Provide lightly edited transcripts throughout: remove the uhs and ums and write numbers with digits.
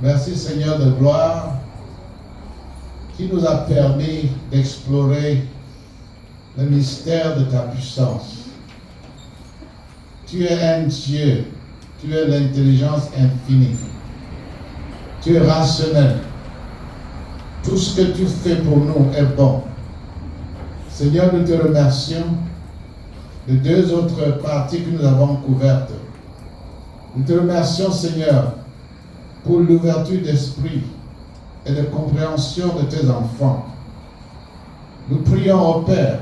Merci Seigneur de gloire qui nous a permis d'explorer le mystère de ta puissance. Tu es un Dieu, tu es l'intelligence infinie, tu es rationnel. Tout ce que tu fais pour nous est bon. Seigneur, nous te remercions de deux autres parties que nous avons couvertes. Nous te remercions, Seigneur, pour l'ouverture d'esprit et de compréhension de tes enfants. Nous prions au Père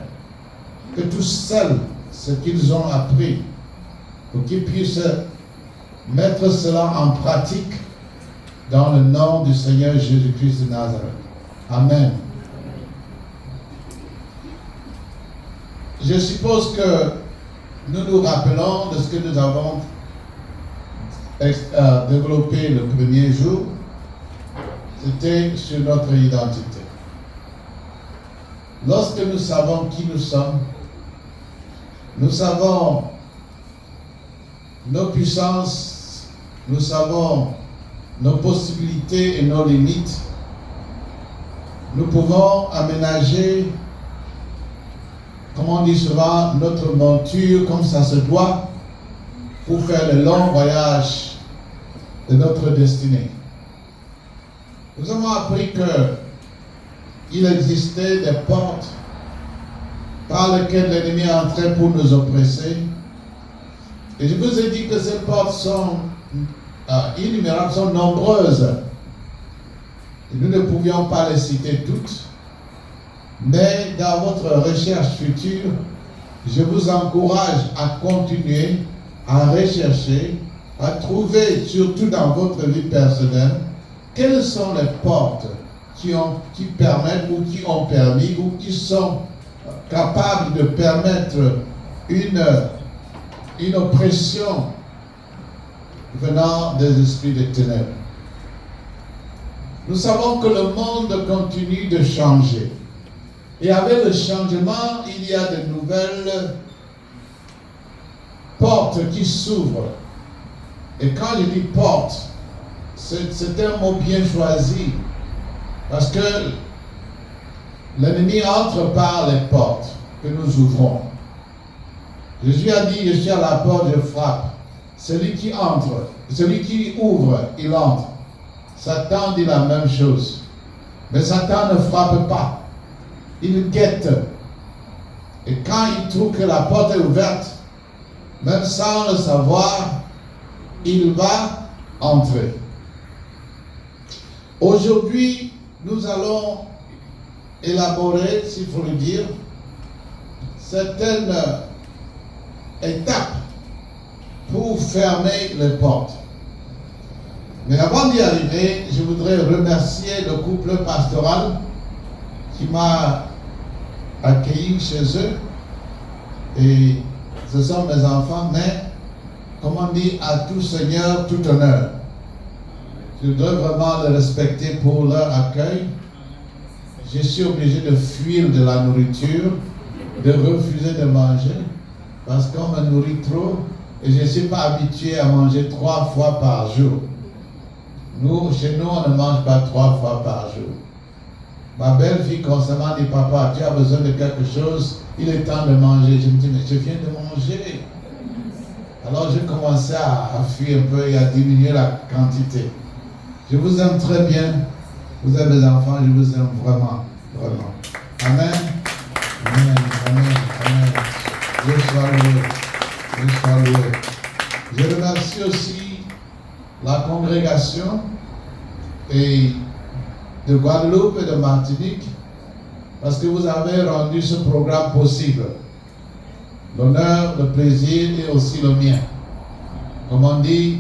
que tous scellent ce qu'ils ont appris pour qu'ils puissent mettre cela en pratique dans le nom du Seigneur Jésus-Christ de Nazareth. Amen. Je suppose que nous nous rappelons de ce que nous avons développé le premier jour. C'était sur notre identité. Lorsque nous savons qui nous sommes, nous savons nos puissances, nous savons nos possibilités et nos limites, nous pouvons aménager, comme on dit souvent, notre monture comme ça se doit pour faire le long voyage de notre destinée. Nous avons appris qu'il existait des portes par lesquelles l'ennemi entrait pour nous oppresser. Et je vous ai dit que ces portes sont innumérables, sont nombreuses. Et nous ne pouvions pas les citer toutes. Mais dans votre recherche future, je vous encourage à continuer à rechercher, à trouver, surtout dans votre vie personnelle, quelles sont les portes qui permettent ou qui ont permis ou qui sont capables de permettre une oppression venant des esprits des ténèbres. Nous savons que le monde continue de changer. Et avec le changement, il y a de nouvelles portes qui s'ouvrent. Et quand je dis porte, c'est un mot bien choisi. Parce que l'ennemi entre par les portes que nous ouvrons. Jésus a dit, je suis à la porte, je frappe. Celui qui entre, celui qui ouvre, il entre. Satan dit la même chose. Mais Satan ne frappe pas. Il guette. Et quand il trouve que la porte est ouverte, même sans le savoir, il va entrer. Aujourd'hui, nous allons élaborer, s'il faut le dire, certaines étapes pour fermer les portes. Mais avant d'y arriver, je voudrais remercier le couple pastoral qui m'a accueilli chez eux. Et ce sont mes enfants, mais comme on dit, à tout Seigneur, tout honneur. Je dois vraiment les respecter pour leur accueil. Je suis obligé de fuir de la nourriture, de refuser de manger, parce qu'on me nourrit trop et je ne suis pas habitué à manger 3 fois par jour. Chez nous, on ne mange pas 3 fois par jour. Ma belle-fille constamment dit, papa, tu as besoin de quelque chose, il est temps de manger. Je me dis, mais je viens de manger. Alors j'ai commencé à fuir un peu et à diminuer la quantité. Je vous aime très bien. Vous êtes mes enfants, je vous aime vraiment, vraiment. Amen. Amen, amen, amen. Dieu soit loué. Dieu soit loué. Je remercie aussi la congrégation de Guadeloupe et de Martinique parce que vous avez rendu ce programme possible. L'honneur, le plaisir et aussi le mien. Comme on dit,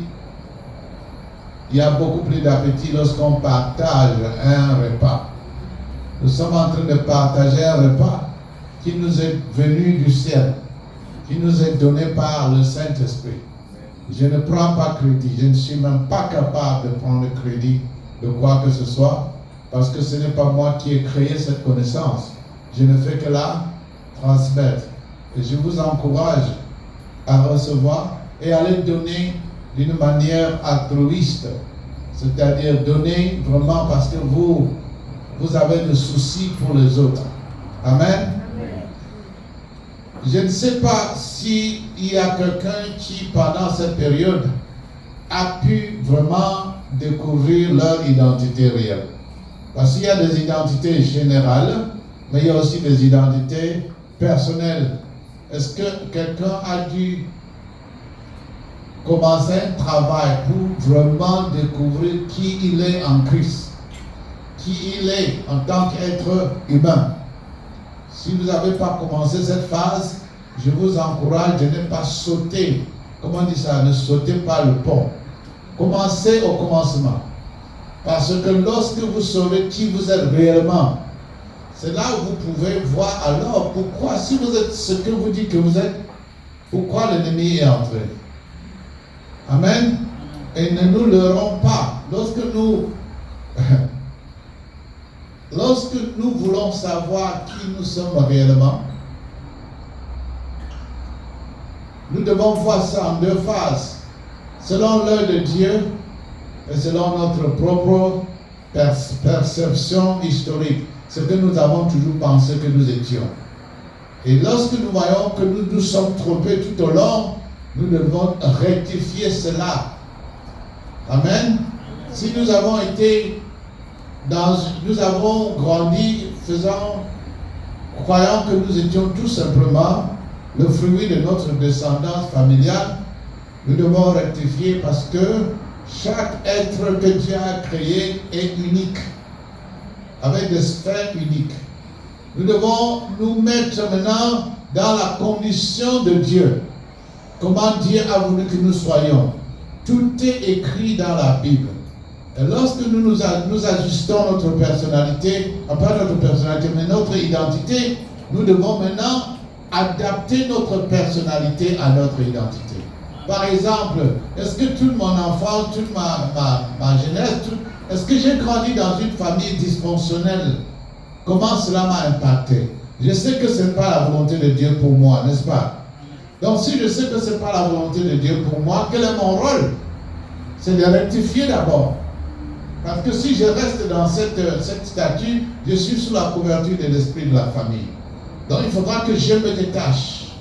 il y a beaucoup plus d'appétit lorsqu'on partage un repas. Nous sommes en train de partager un repas qui nous est venu du ciel, qui nous est donné par le Saint-Esprit. Je ne prends pas crédit, je ne suis même pas capable de prendre crédit de quoi que ce soit, parce que ce n'est pas moi qui ai créé cette connaissance. Je ne fais que la transmettre. Et je vous encourage à recevoir et à les donner d'une manière altruiste. C'est-à-dire donner vraiment parce que vous avez des soucis pour les autres. Amen. Je ne sais pas s'il y a quelqu'un qui, pendant cette période, a pu vraiment découvrir leur identité réelle. Parce qu'il y a des identités générales, mais il y a aussi des identités personnelles. Est-ce que quelqu'un a dû commencer un travail pour vraiment découvrir qui il est en Christ, qui il est en tant qu'être humain? Si vous n'avez pas commencé cette phase, je vous encourage de ne pas sauter. Comment on dit ça? Ne sautez pas le pont. Commencez au commencement. Parce que lorsque vous saurez qui vous êtes réellement, c'est là où vous pouvez voir alors pourquoi, si vous êtes ce que vous dites que vous êtes, pourquoi l'ennemi est entré. Amen. Et ne nous leurrons pas. Lorsque nous voulons savoir qui nous sommes réellement, nous devons voir ça en deux phases. Selon l'œil de Dieu et selon notre propre perception historique. Ce que nous avons toujours pensé que nous étions. Et lorsque nous voyons que nous nous sommes trompés tout au long, nous devons rectifier cela. Amen. Si nous avons nous avons grandi croyant que nous étions tout simplement le fruit de notre descendance familiale, nous devons rectifier parce que chaque être que Dieu a créé est unique, avec des sphères uniques. Nous devons nous mettre maintenant dans la condition de Dieu. Comment Dieu a voulu que nous soyons. Tout est écrit dans la Bible. Et lorsque nous ajustons notre personnalité, pas notre personnalité, mais notre identité, nous devons maintenant adapter notre personnalité à notre identité. Par exemple, est-ce que toute mon enfance, toute ma jeunesse, est-ce que j'ai grandi dans une famille dysfonctionnelle? Comment cela m'a impacté? Je sais que ce n'est pas la volonté de Dieu pour moi, n'est-ce pas? Donc si je sais que ce n'est pas la volonté de Dieu pour moi, quel est mon rôle? C'est de rectifier d'abord. Parce que si je reste dans cette statue, je suis sous la couverture de l'esprit de la famille. Donc il faudra que je me détache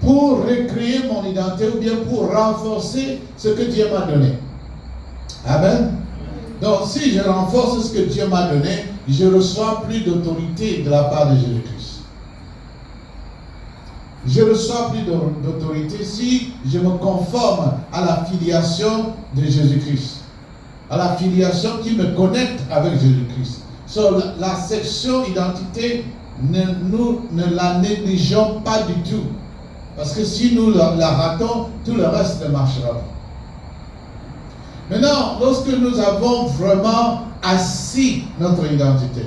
pour recréer mon identité ou bien pour renforcer ce que Dieu m'a donné. Amen. Donc si je renforce ce que Dieu m'a donné, je reçois plus d'autorité de la part de Jésus-Christ. Je reçois plus d'autorité si je me conforme à la filiation de Jésus-Christ, à la filiation qui me connecte avec Jésus-Christ. La section identité, ne la négligeons pas du tout. Parce que si nous la ratons, tout le reste ne marchera pas. Maintenant, lorsque nous avons vraiment assis notre identité,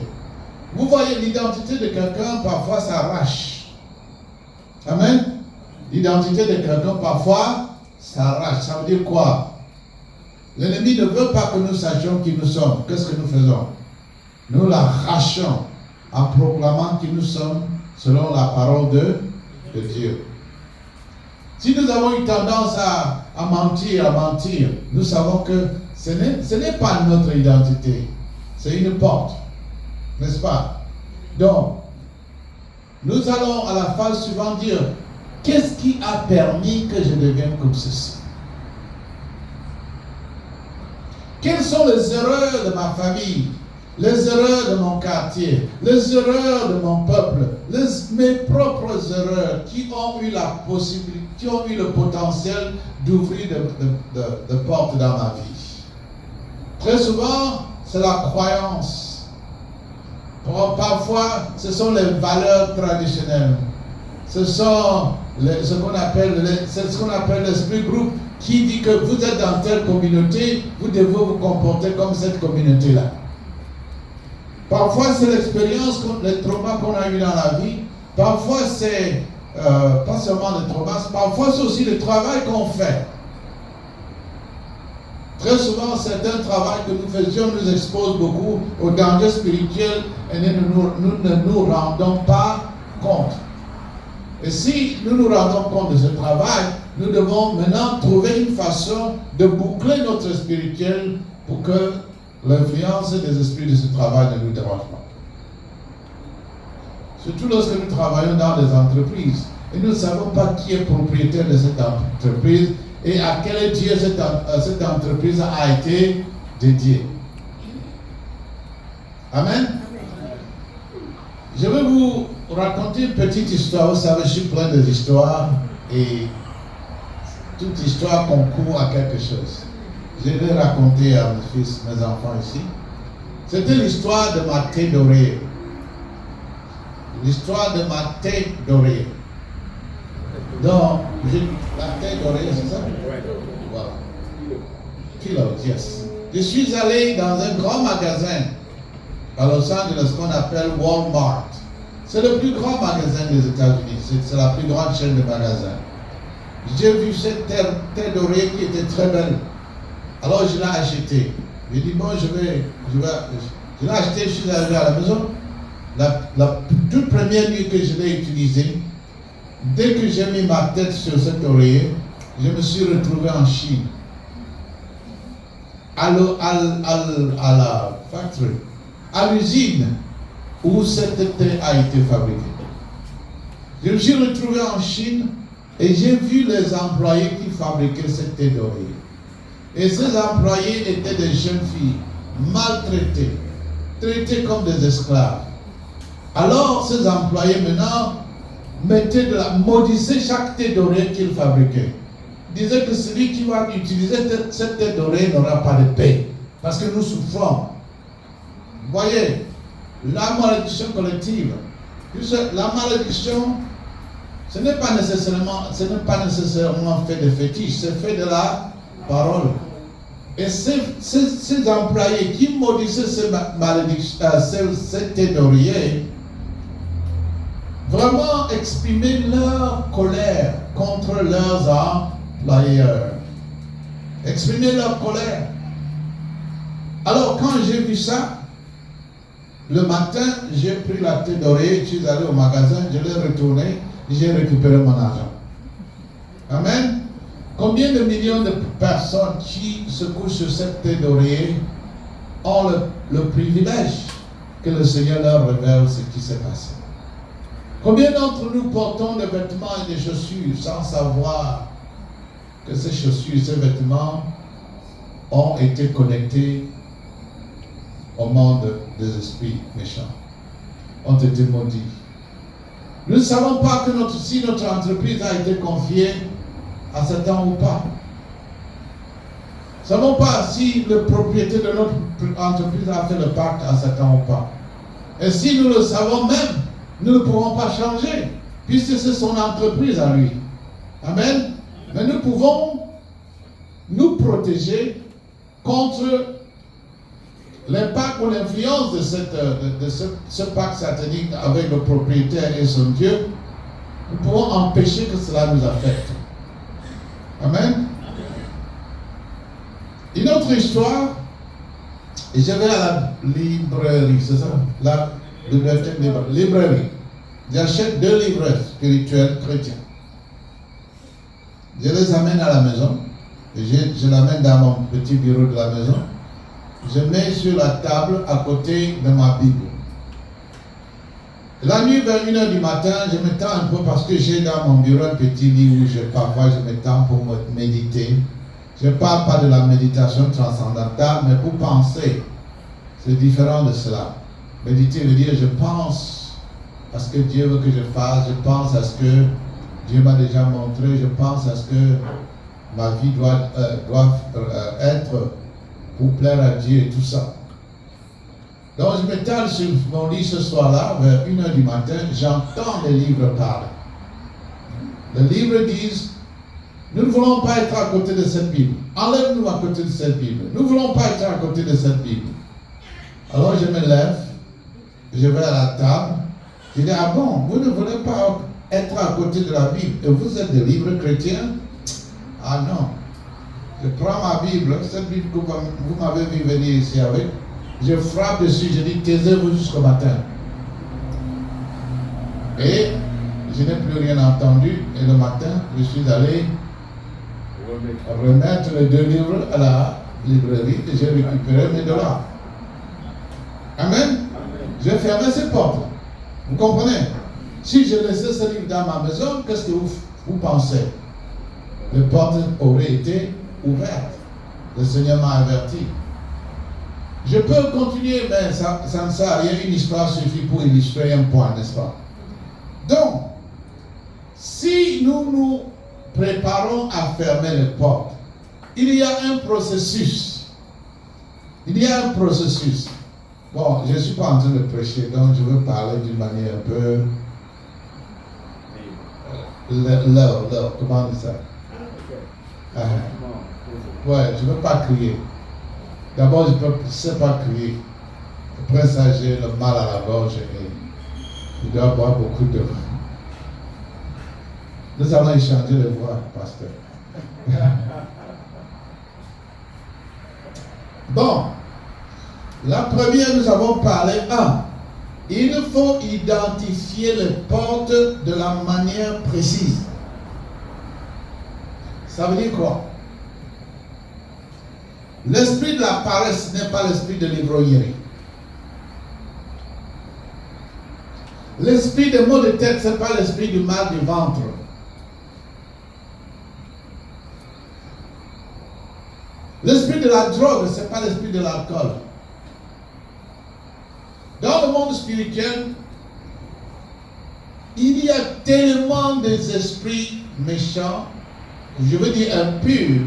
vous voyez l'identité de quelqu'un, parfois s'arrache. Amen. L'identité de quelqu'un, parfois, s'arrache. Ça veut dire quoi? L'ennemi ne veut pas que nous sachions qui nous sommes. Qu'est-ce que nous faisons? Nous l'arrachons en proclamant qui nous sommes selon la parole de Dieu. Si nous avons une tendance à mentir, nous savons que ce n'est pas notre identité. C'est une porte. N'est-ce pas? Donc, nous allons à la phase suivante dire, qu'est-ce qui a permis que je devienne comme ceci? Quelles sont les erreurs de ma famille, les erreurs de mon quartier, les erreurs de mon peuple, mes propres erreurs qui ont eu la possibilité, qui ont eu le potentiel d'ouvrir de portes dans ma vie? Très souvent, c'est la croyance. Parfois, ce sont les valeurs traditionnelles. Ce sont ce qu'on appelle l'esprit groupe qui dit que vous êtes dans telle communauté, vous devez vous comporter comme cette communauté-là. Parfois, c'est l'expérience, les traumas qu'on a eu dans la vie. Parfois, c'est pas seulement les traumas, parfois c'est aussi le travail qu'on fait. Très souvent, c'est un travail que nous faisions nous expose beaucoup au danger spirituel et nous ne nous rendons pas compte. Et si nous nous rendons compte de ce travail, nous devons maintenant trouver une façon de boucler notre spirituel pour que l'influence des esprits de ce travail ne nous dérange pas. Surtout lorsque nous travaillons dans des entreprises et nous ne savons pas qui est propriétaire de cette entreprise et à quel Dieu cette entreprise a été dédiée. Amen. Je vais vous raconter une petite histoire. Vous savez, je suis plein des histoires et toute histoire concourt à quelque chose. Je vais raconter à mes fils, mes enfants ici. C'était l'histoire de ma tête d'oreiller. L'histoire de ma tête d'oreiller. Donc, la tête d'oreiller, c'est ça? Voilà. Pillow, yes. Je suis allé dans un grand magasin à Los Angeles qu'on appelle Walmart. C'est le plus grand magasin des États-Unis. C'est la plus grande chaîne de magasins. J'ai vu cette tête d'oreiller qui était très belle. Alors je l'ai achetée. J'ai dit, bon, je l'ai achetée, je suis arrivé à la maison. La toute première nuit que je l'ai utilisée, dès que j'ai mis ma tête sur cet oreiller, je me suis retrouvé en Chine. À la factory, à l'usine où cette tête a été fabriquée. Je me suis retrouvé en Chine et j'ai vu les employés qui fabriquaient cette tête d'oreiller. Et ces employés étaient des jeunes filles, maltraitées, traitées comme des esclaves. Alors ces employés maintenant maudissaient chaque tête d'oreille qu'ils fabriquaient. Ils disaient que celui qui va utiliser cette tête d'oreille n'aura pas de paix. Parce que nous souffrons. Vous voyez, la malédiction collective. La malédiction, ce n'est pas nécessairement fait de fétiche, c'est fait de la parole. Et ces employés qui maudissaient cette tête d'oreiller, vraiment exprimaient leur colère contre leurs employeurs. Exprimer leur colère. Alors quand j'ai vu ça, le matin, j'ai pris la tête d'oreiller, je suis allé au magasin, je l'ai retourné, j'ai récupéré mon argent. Amen. Combien de millions de personnes qui se couchent sur cette tête d'oreiller ont le privilège que le Seigneur leur révèle ce qui s'est passé? Combien d'entre nous portons des vêtements et des chaussures sans savoir que ces chaussures, ces vêtements ont été connectés au monde des esprits méchants, ont été maudits. Nous ne savons pas que si notre entreprise a été confiée à Satan ou pas. Nous ne savons pas si le propriétaire de notre entreprise a fait le pacte à Satan ou pas. Et si nous le savons même, nous ne pourrons pas changer, puisque c'est son entreprise à lui. Amen. Mais nous pouvons nous protéger contre l'impact ou l'influence de ce pacte satanique avec le propriétaire et son Dieu. Nous pouvons empêcher que cela nous affecte. Amen. Une autre histoire, et je vais à la librairie, c'est ça? La bibliothèque librairie. J'achète 2 livres spirituels chrétiens. Je les amène à la maison. Et je l'amène dans mon petit bureau de la maison. Je mets sur la table à côté de ma Bible. La nuit vers 1h du matin, je me tends un peu parce que j'ai dans mon bureau un petit lit où parfois je me tends pour méditer. Je ne parle pas de la méditation transcendantale, mais pour penser. C'est différent de cela. Méditer veut dire je pense à ce que Dieu veut que je fasse, je pense à ce que Dieu m'a déjà montré, je pense à ce que ma vie doit être pour plaire à Dieu et tout ça. Donc je m'étale sur mon lit ce soir-là, vers 1h du matin, j'entends les livres parler. Les livres disent, nous ne voulons pas être à côté de cette Bible. Enlève-nous à côté de cette Bible. Nous ne voulons pas être à côté de cette Bible. Alors je me lève, je vais à la table, je dis, ah bon, vous ne voulez pas être à côté de la Bible et vous êtes des livres chrétiens? Ah non. Je prends ma Bible, cette Bible que vous m'avez vu venir ici avec, je frappe dessus, je dis taisez-vous jusqu'au matin. Et je n'ai plus rien entendu. Et le matin, je suis allé remettre les 2 livres librairie et j'ai récupéré mes dollars. Amen. J'ai fermé ces portes. Vous comprenez? Si je laissais ce livre dans ma maison, qu'est-ce que vous pensez? Les portes auraient été ouvertes. Le Seigneur m'a averti. Je peux continuer, mais ça ne sert à rien. Une histoire suffit pour illustrer un point, n'est-ce pas? Donc, si nous nous préparons à fermer les portes, il y a un processus. Il y a un processus. Bon, je ne suis pas en train de prêcher, donc je veux parler d'une manière un peu... comment on dit ça? Ouais, je ne veux pas crier. D'abord, je ne sais pas crier. Après ça, j'ai le mal à la gorge et je dois boire beaucoup d'eau. Nous allons échanger les voix, pasteur. Bon, la première, nous avons parlé. Il faut identifier les portes de la manière précise. Ça veut dire quoi? L'esprit de la paresse n'est pas l'esprit de l'ivrognerie. L'esprit des maux de tête, ce n'est pas l'esprit du mal du ventre. L'esprit de la drogue, ce n'est pas l'esprit de l'alcool. Dans le monde spirituel, il y a tellement des esprits méchants, je veux dire impurs,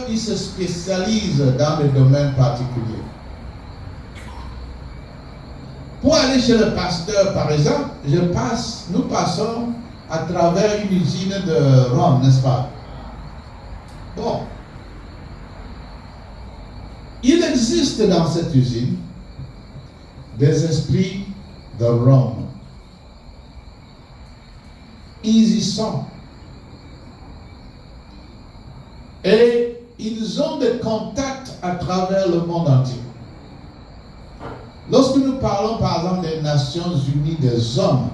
qu'ils se spécialisent dans des domaines particuliers. Pour aller chez le pasteur, par exemple, nous passons à travers une usine de rhum, n'est-ce pas? Bon. Il existe dans cette usine des esprits de rhum. Ils y sont. Et ils ont des contacts à travers le monde entier. Lorsque nous parlons par exemple des Nations Unies des hommes,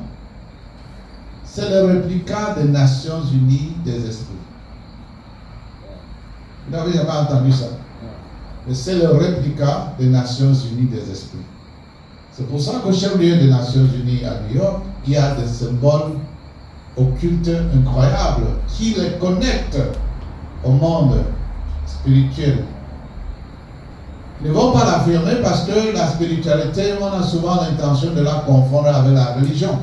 c'est le réplica des Nations Unies des esprits. Vous n'avez jamais entendu ça? Mais c'est le réplica des Nations Unies des esprits. C'est pour ça qu'au chef-lieu des Nations Unies à New York, il y a des symboles occultes incroyables qui les connectent au monde spirituel. Ils ne vont pas l'affirmer parce que la spiritualité, on a souvent l'intention de la confondre avec la religion.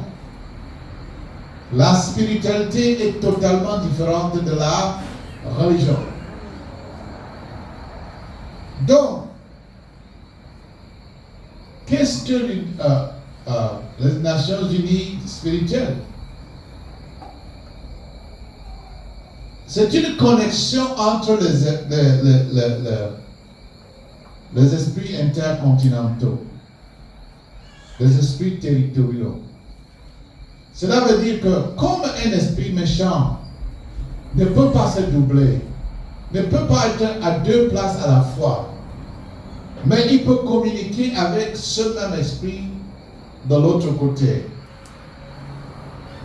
La spiritualité est totalement différente de la religion. Donc, qu'est-ce que les Nations Unies spirituelles? C'est une connexion entre les esprits intercontinentaux, les esprits territoriaux. Cela veut dire que comme un esprit méchant ne peut pas se doubler, ne peut pas être à deux places à la fois, mais il peut communiquer avec ce même esprit de l'autre côté.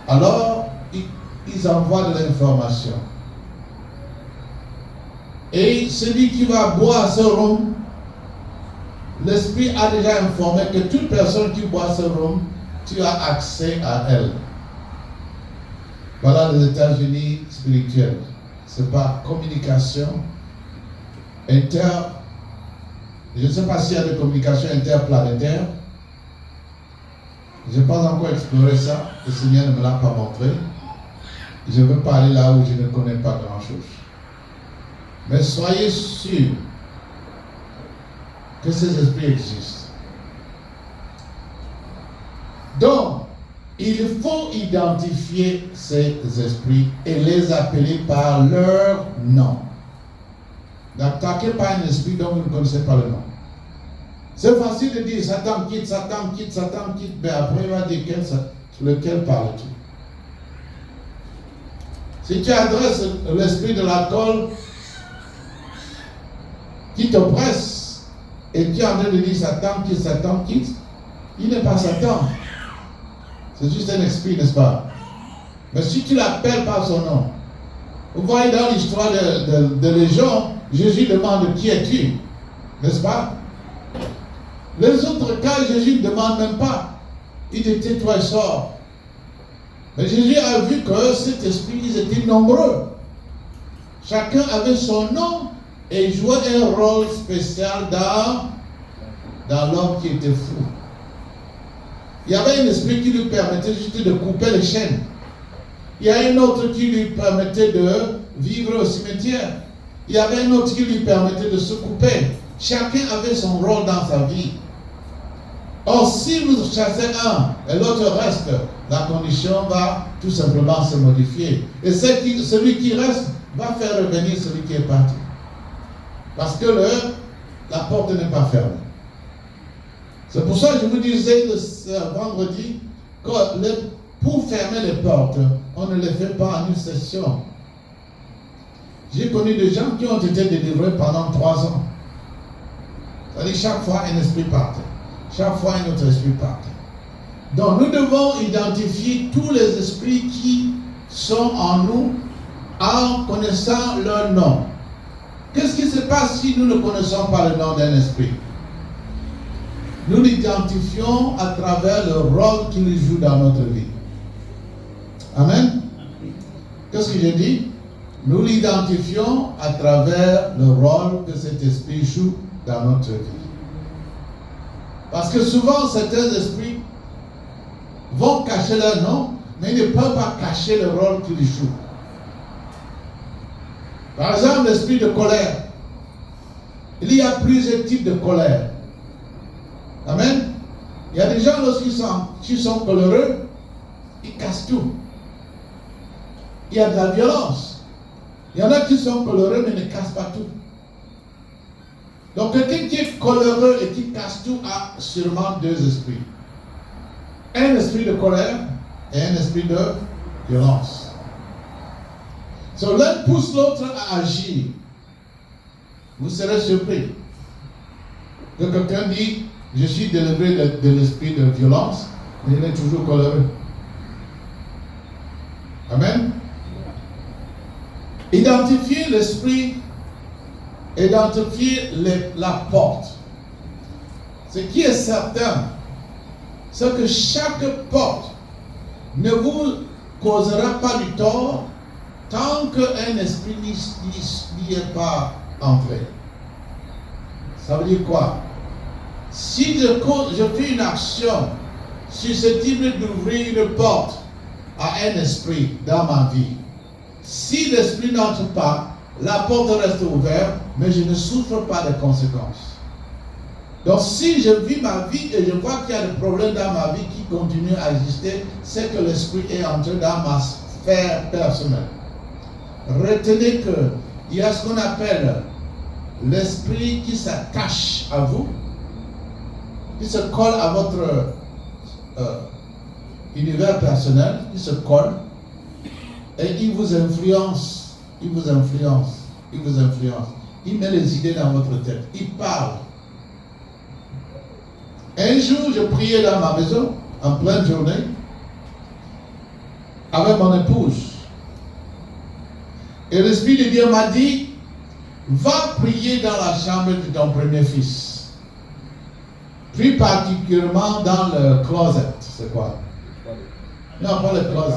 Alors, ils envoient de l'information. Et celui qui va boire ce rhum, l'esprit a déjà informé que toute personne qui boit ce rhum, tu as accès à elle. Voilà les États-Unis spirituels. C'est par communication je ne sais pas s'il y a des communications interplanétaires. Je n'ai pas encore exploré ça. Le Seigneur ne me l'a pas montré. Je ne veux pas aller là où je ne connais pas grand-chose. Mais soyez sûrs que ces esprits existent. Donc, il faut identifier ces esprits et les appeler par leur nom. N'attaquez pas un esprit dont vous ne connaissez pas le nom. C'est facile de dire Satan quitte, Satan quitte, Satan quitte, mais après il va dire lequel parle-tu? Si tu adresses l'esprit de l'alcool qui t'oppresse et tu es en train de dire Satan quitte, il n'est pas Satan. C'est juste un esprit, n'est-ce pas? Mais si tu l'appelles par son nom, Vous voyez dans l'histoire de Légion, Jésus demande qui es-tu, n'est-ce pas? Les autres cas, Jésus ne demande même pas. Il dit tais-toi et sors. Mais Jésus a vu que cet esprit, ils étaient nombreux. Chacun avait son nom et jouait un rôle spécial dans l'homme qui était fou. Il y avait un esprit qui lui permettait juste de couper les chaînes. Il y a un autre qui lui permettait de vivre au cimetière. Il y avait un autre qui lui permettait de se couper. Chacun avait son rôle dans sa vie. Or, si vous chassez un et l'autre reste, la condition va tout simplement se modifier. Et celui qui reste va faire revenir celui qui est parti. Parce que la porte n'est pas fermée. C'est pour ça que je vous disais ce vendredi que pour fermer les portes, on ne les fait pas en une session. J'ai connu des gens qui ont été délivrés pendant 3 ans. C'est-à-dire chaque fois un esprit partait. Chaque fois un autre esprit partait. Donc nous devons identifier tous les esprits qui sont en nous en connaissant leur nom. Qu'est-ce qui se passe si nous ne connaissons pas le nom d'un esprit? Nous l'identifions à travers le rôle qu'il joue dans notre vie. Amen. Qu'est-ce que j'ai dit? Nous l'identifions à travers le rôle que cet esprit joue dans notre vie. Parce que souvent, certains esprits vont cacher leur nom, mais ils ne peuvent pas cacher le rôle qu'ils jouent. Par exemple, l'esprit de colère. Il y a plusieurs types de colère. Amen. Il y a des gens, lorsqu'ils sont coléreux, ils cassent tout. Il y a de la violence. Il y en a qui sont coléreux, mais ne cassent pas tout. Donc, quelqu'un qui est coléreux et qui casse tout a sûrement 2 esprits. Un esprit de colère et un esprit de violence. So, l'un pousse l'autre à agir. Vous serez surpris que quelqu'un dit je suis délivré de l'esprit de violence, mais il est toujours coléreux. Amen. Identifier l'esprit, identifier la porte. Ce qui est certain, c'est que chaque porte ne vous causera pas du tort tant qu'un esprit n'y est pas entré. Ça veut dire quoi? Si je fais une action susceptible d'ouvrir une porte à un esprit dans ma vie, si l'esprit n'entre pas, la porte reste ouverte, mais je ne souffre pas des conséquences. Donc si je vis ma vie et je vois qu'il y a des problèmes dans ma vie qui continuent à exister, c'est que l'esprit est entré dans ma sphère personnelle. Retenez qu'il y a ce qu'on appelle l'esprit qui s'attache à vous, qui se colle à votre univers personnel, qui se colle, et il vous influence, il vous influence, il vous influence. Il met les idées dans votre tête, il parle. Un jour, je priais dans ma maison, en pleine journée, avec mon épouse. Et l'Esprit de Dieu m'a dit, va prier dans la chambre de ton premier fils. Plus particulièrement dans le closet. C'est quoi? Non, pas le closet.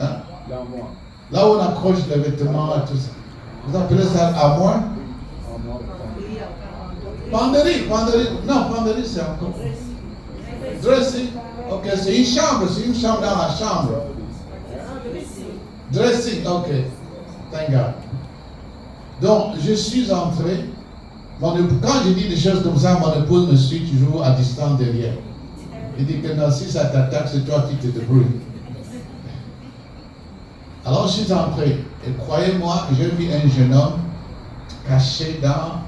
Hein? Là où on accroche les vêtements et tout ça. Vous appelez ça armoire? Penderie. Non, penderie c'est encore. Dressing. Ok, c'est une chambre dans la chambre. Dressing, ok. Thank God. Donc, je suis entré. Quand je dis des choses comme ça, mon épouse me suit toujours à distance derrière. Il dit que non, si ça t'attaque, c'est toi qui te débrouilles. Alors, je suis entré. Et croyez-moi, j'ai vu un jeune homme caché dans...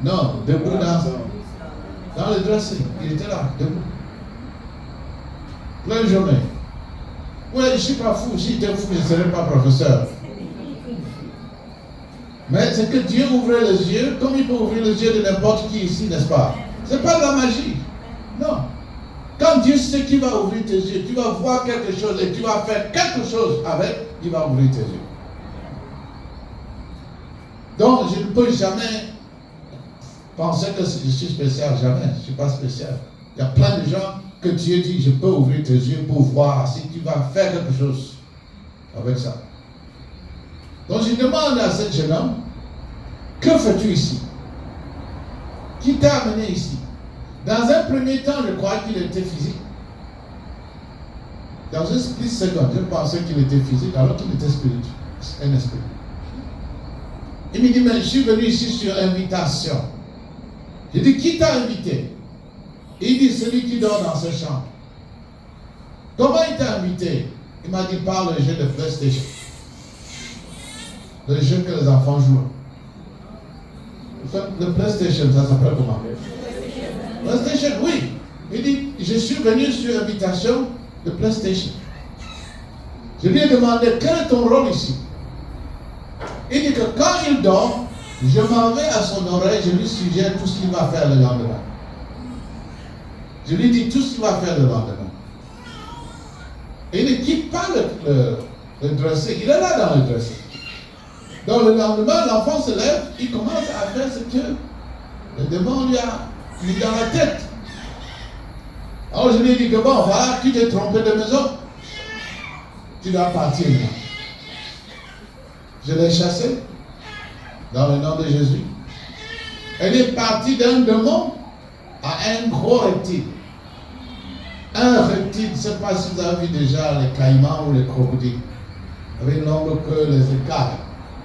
Non, debout dans le dressing. Il était là, debout. Pleine journée. Oui, je ne suis pas fou. Si j'étais fou, je ne serais pas professeur. Mais c'est que Dieu ouvrait les yeux, comme il peut ouvrir les yeux de n'importe qui ici, n'est-ce pas? Ce n'est pas de la magie. Non. Quand Dieu sait qu'il va ouvrir tes yeux, tu vas voir quelque chose et tu vas faire quelque chose avec, il va ouvrir tes yeux. Donc, je ne peux jamais penser que je suis spécial, jamais. Je ne suis pas spécial. Il y a plein de gens que Dieu dit, je peux ouvrir tes yeux pour voir si tu vas faire quelque chose avec ça. Donc, je demande à ce jeune homme, que fais-tu ici? Qui t'a amené ici? Dans un premier temps, je crois qu'il était physique. Dans une split seconde, je pensais qu'il était physique alors qu'il était spirituel. Un esprit. Il me dit, mais je suis venu ici sur invitation. Je dis, qui t'a invité? Il dit, celui qui dort dans sa chambre. Comment il t'a invité? Il m'a dit, par le jeu de PlayStation. Le jeu que les enfants jouent. Le PlayStation, ça s'appelle comment? PlayStation, oui. Il dit, je suis venu sur invitation de PlayStation. Je lui ai demandé, quel est ton rôle ici? Il dit que quand il dort, je m'en vais à son oreille, je lui suggère tout ce qu'il va faire le lendemain. Je lui dis tout ce qu'il va faire le lendemain. Et il ne quitte pas le dressing, il est là dans le dressing. Donc le lendemain, l'enfant se lève, il commence à faire ce que le démon lui a mis dans la tête. Alors je lui ai dit que bon, voilà, tu t'es trompé de maison. Tu dois partir maintenant. Je l'ai chassé dans le nom de Jésus. Elle est partie d'un démon à un gros reptile. Un reptile, je ne sais pas si vous avez vu déjà les caïmans ou les crocodiles, avec une longue queue, les écailles.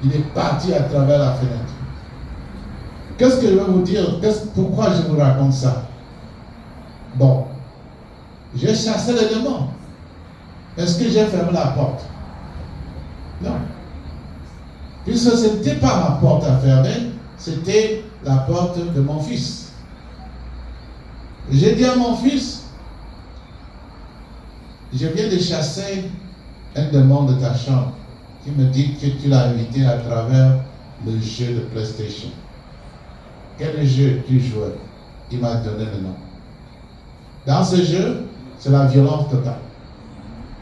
Il est parti à travers la fenêtre. Qu'est-ce que je vais vous dire? Pourquoi je vous raconte ça? Bon, j'ai chassé le démon. Est-ce que j'ai fermé la porte? Non. Puisque ce n'était pas ma porte à fermer, c'était la porte de mon fils. J'ai dit à mon fils, je viens de chasser un démon de ta chambre qui me dit que tu l'as invité à travers le jeu de PlayStation. Quel jeu tu jouais? Il m'a donné le nom. Dans ce jeu, c'est la violence totale.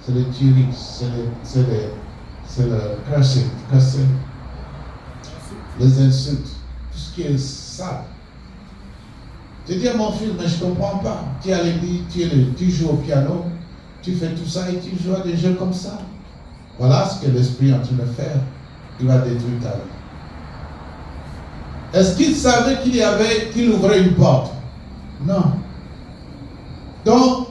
C'est le tuerie, c'est le cursing, les insultes, tout ce qui est sale. J'ai dit à mon fils, mais je ne comprends pas. Tu es à l'église, tu joues au piano, tu fais tout ça et tu joues à des jeux comme ça. Voilà ce que l'esprit est en train de faire. Il va détruire ta vie. Est-ce qu'il savait qu'il ouvrait une porte? Non. Donc,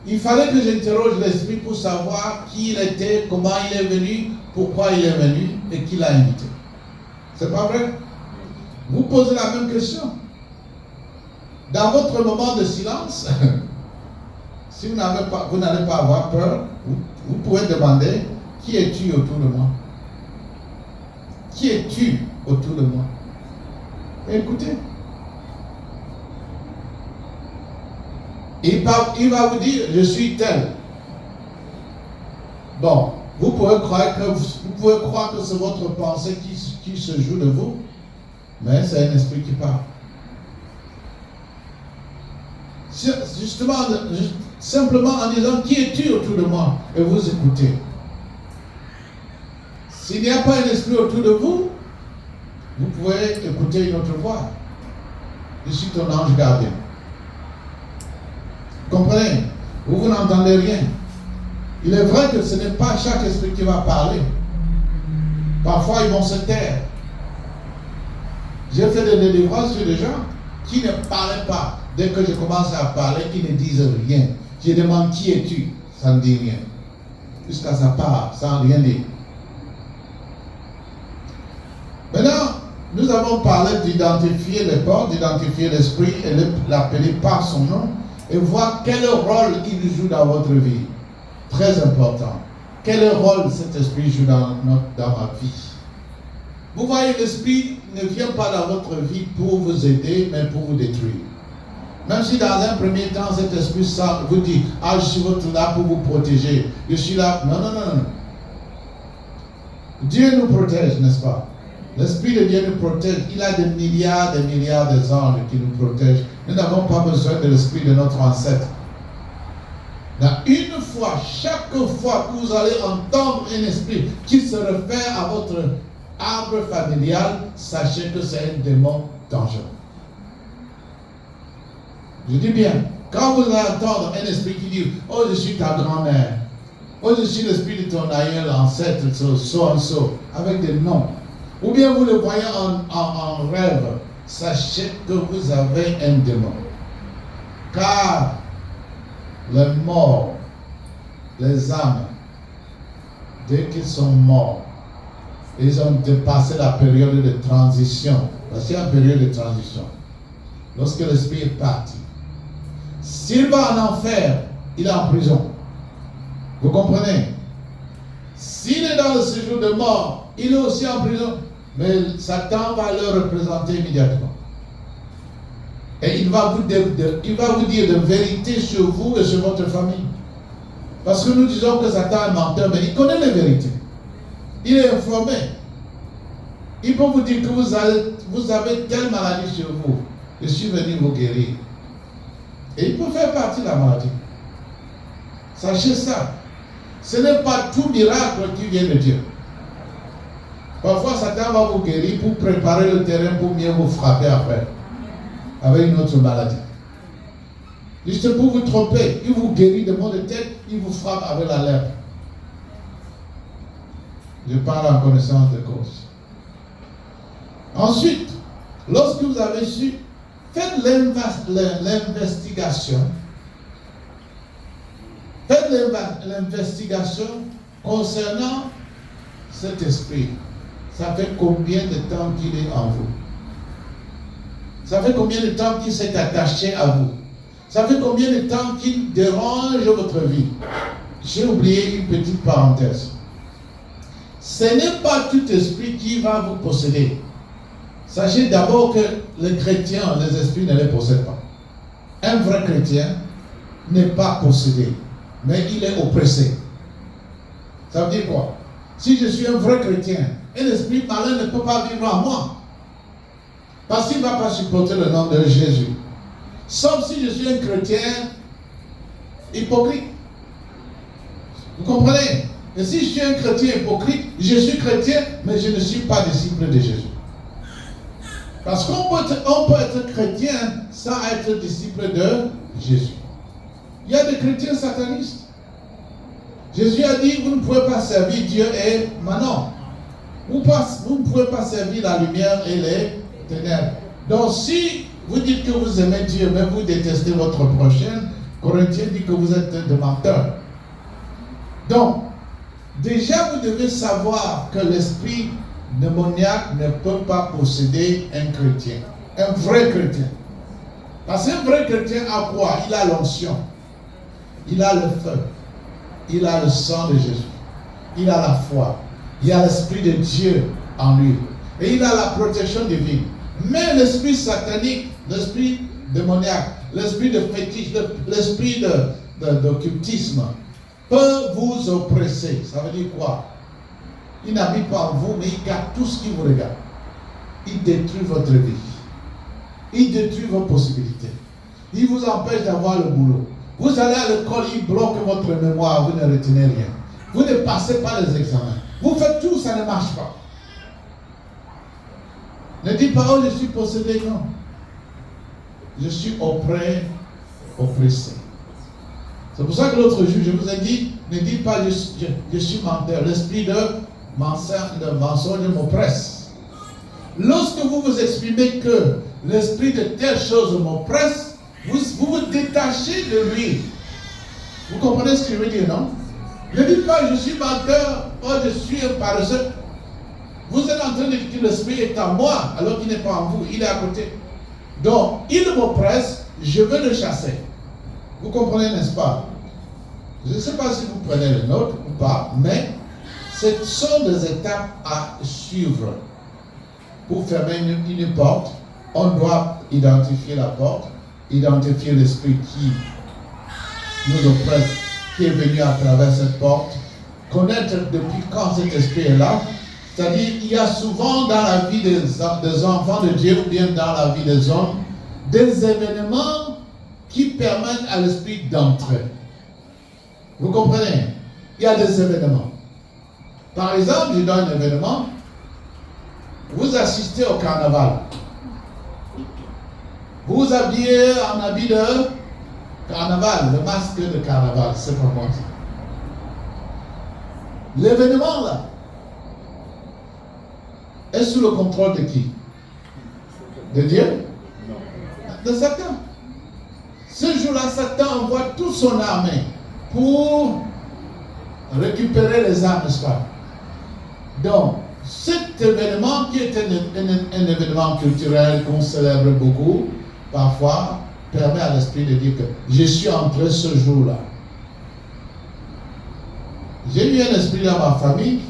il fallait que j'interroge l'esprit pour savoir qui il était, comment il est venu, pourquoi il est venu et qui l'a invité. C'est pas vrai? Vous posez la même question. Dans votre moment de silence, si vous n'allez pas avoir peur, vous pouvez demander, qui es-tu autour de moi? Qui es-tu autour de moi? Écoutez. Il va vous dire, je suis tel. Bon, vous pouvez croire que c'est votre pensée qui se joue de vous, mais c'est un esprit qui parle. Justement, simplement en disant, qui es-tu autour de moi? Et vous écoutez. S'il n'y a pas un esprit autour de vous, vous pouvez écouter une autre voix. Je suis ton ange gardien. Comprenez? Vous n'entendez rien. Il est vrai que ce n'est pas chaque esprit qui va parler. Parfois, ils vont se taire. J'ai fait des délivrances sur des gens qui ne parlaient pas. Dès que je commence à parler, ils ne disent rien. Je demande qui es-tu? Ça ne dit rien. Jusqu'à ça part, sans rien dire. Maintenant, nous avons parlé d'identifier les portes, d'identifier l'esprit et l'appeler par son nom et voir quel rôle il joue dans votre vie. Très important. Quel rôle cet esprit joue dans ma vie. Vous voyez, l'esprit ne vient pas dans votre vie pour vous aider, mais pour vous détruire. Même si dans un premier temps, cet esprit vous dit, je suis là pour vous protéger. Je suis là. Non. Dieu nous protège, n'est-ce pas? L'Esprit de Dieu nous protège. Il a des milliards d'anges qui nous protègent. Nous n'avons pas besoin de l'esprit de notre ancêtre Une fois, chaque fois que vous allez entendre un esprit qui se réfère à votre arbre familial, sachez que c'est un démon dangereux. Je dis bien, quand vous allez entendre un esprit qui dit « Oh, je suis ta grand-mère »,« Oh, je suis l'esprit de ton aïeul, ancêtre, so, avec des noms. Ou bien vous le voyez en rêve, sachez que vous avez un démon. Car les morts, les âmes, dès qu'ils sont morts, ils ont dépassé la période de transition. Parce qu'il y a une période de transition. Lorsque l'esprit est parti. S'il va en enfer, il est en prison. Vous comprenez? S'il est dans le séjour de mort, il est aussi en prison. Mais Satan va le représenter immédiatement. Et il va vous dire de vérité sur vous et sur votre famille. Parce que nous disons que Satan est menteur, mais il connaît les vérités. Il est informé. Il peut vous dire que vous avez telle maladie sur vous. Je suis venu vous guérir. Et il peut faire partie de la maladie. Sachez ça. Ce n'est pas tout miracle qui vient de Dieu. Parfois, Satan va vous guérir pour préparer le terrain pour mieux vous frapper après. Avec une autre maladie. Juste pour vous tromper. Il vous guérit de maux de tête, il vous frappe avec la lèpre. Je parle en connaissance de cause. Ensuite, lorsque vous avez su, faites l'investigation. Faites l'investigation concernant cet esprit. Ça fait combien de temps qu'il est en vous? Ça fait combien de temps qu'il s'est attaché à vous? Ça fait combien de temps qu'il dérange votre vie? J'ai oublié une petite parenthèse. Ce n'est pas tout esprit qui va vous posséder. Sachez d'abord que les chrétiens, les esprits ne les possèdent pas. Un vrai chrétien n'est pas possédé, mais il est oppressé. Ça veut dire quoi? Si je suis un vrai chrétien, un esprit malin ne peut pas vivre en moi. Parce qu'il ne va pas supporter le nom de Jésus. Sauf si je suis un chrétien hypocrite. Vous comprenez? Et si je suis un chrétien hypocrite, je suis chrétien, mais je ne suis pas disciple de Jésus. Parce qu'on peut être chrétien sans être disciple de Jésus. Il y a des chrétiens satanistes. Jésus a dit, vous ne pouvez pas servir Dieu et Manon. Vous ne pouvez pas servir la lumière et les ténèbres. Donc si vous dites que vous aimez Dieu, mais vous détestez votre prochain, Corinthiens dit que vous êtes des menteurs. Donc, déjà vous devez savoir que l'esprit démoniaque ne peut pas posséder un chrétien. Un vrai chrétien. Parce qu'un vrai chrétien a quoi? Il a l'onction. Il a le feu. Il a le sang de Jésus. Il a la foi. Il a l'esprit de Dieu en lui. Et il a la protection divine. Mais l'esprit satanique, l'esprit démoniaque, l'esprit de fétiche, l'esprit d'occultisme peut vous oppresser. Ça veut dire quoi? Il n'habite pas en vous, mais il garde tout ce qui vous regarde. Il détruit votre vie. Il détruit vos possibilités. Il vous empêche d'avoir le boulot. Vous allez à l'école, il bloque votre mémoire, vous ne retenez rien. Vous ne passez pas les examens. Vous faites tout, ça ne marche pas. Ne dites pas, oh, je suis possédé, non. Je suis oppressé. C'est pour ça que l'autre jour, je vous ai dit, ne dites pas, je suis menteur. L'esprit de mensonge m'oppresse. Lorsque vous vous exprimez que l'esprit de telle chose m'oppresse, vous vous détachez de lui. Vous comprenez ce que je veux dire, non? Ne dites pas, je suis menteur, oh, je suis un paresseux. Vous êtes en train de dire que l'esprit est en moi, alors qu'il n'est pas en vous, il est à côté. Donc, il m'oppresse, je veux le chasser. Vous comprenez, n'est-ce pas? Je ne sais pas si vous prenez le nôtre ou pas, mais ce sont des étapes à suivre. Pour fermer une porte, on doit identifier la porte, identifier l'esprit qui nous oppresse, qui est venu à travers cette porte, connaître depuis quand cet esprit est là. C'est-à-dire, il y a souvent dans la vie des enfants de Dieu ou bien dans la vie des hommes, des événements qui permettent à l'esprit d'entrer. Vous comprenez? Il y a des événements. Par exemple, je donne un événement. Vous assistez au carnaval. Vous vous habillez en habit de carnaval, le masque de carnaval, c'est pas moi. L'événement là est sous le contrôle de qui? De Dieu? De Satan. Ce jour-là, Satan envoie toute son armée pour récupérer les âmes, n'est-ce pas? Donc, cet événement qui est un événement culturel qu'on célèbre beaucoup, parfois, permet à l'esprit de dire que je suis entré ce jour-là. J'ai eu un esprit dans ma famille,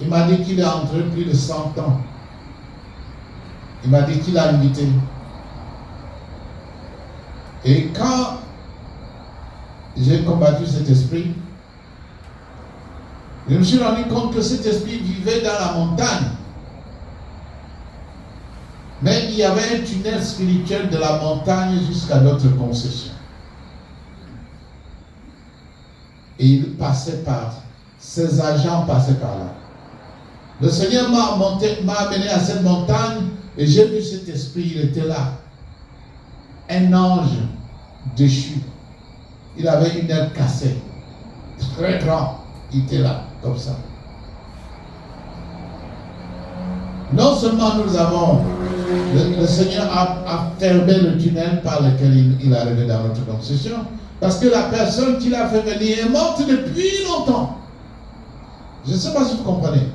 il m'a dit qu'il est entré plus de 100 ans. Il m'a dit qu'il a invité. Et quand j'ai combattu cet esprit, je me suis rendu compte que cet esprit vivait dans la montagne. Mais il y avait un tunnel spirituel de la montagne jusqu'à notre concession. Et il passait par, ses agents passaient par là. Le Seigneur m'a amené à cette montagne et j'ai vu cet esprit, il était là. Un ange déchu. Il avait une aile cassée. Très grand. Il était là, comme ça. Non seulement nous avons, le Seigneur a fermé le tunnel par lequel il est arrivé dans notre concession, parce que la personne qui l'a fait venir est morte depuis longtemps. Je ne sais pas si vous comprenez.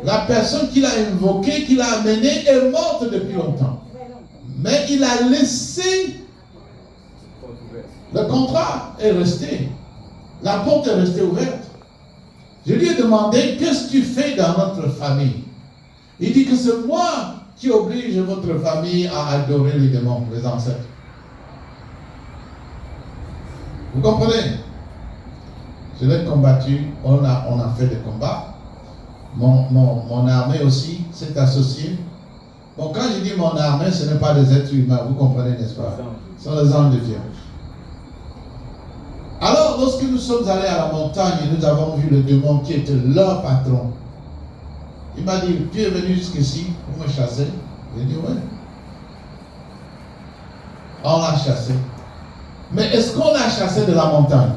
La personne qui l'a invoqué, qui l'a amené, est morte depuis longtemps. Mais il a laissé, le contrat est resté. La porte est restée ouverte. Je lui ai demandé, qu'est-ce que tu fais dans notre famille? Il dit que c'est moi qui oblige votre famille à adorer les démons, les ancêtres. Vous comprenez? Je l'ai combattu, on a fait des combats. Mon armée aussi s'est associée. Bon, quand je dis mon armée, ce n'est pas des êtres humains, vous comprenez, n'est-ce pas? Ce sont les anges de Dieu. Alors, lorsque nous sommes allés à la montagne, nous avons vu le démon qui était leur patron. Il m'a dit, tu es venu jusqu'ici pour me chasser? J'ai dit, oui. On l'a chassé. Mais est-ce qu'on l'a chassé de la montagne?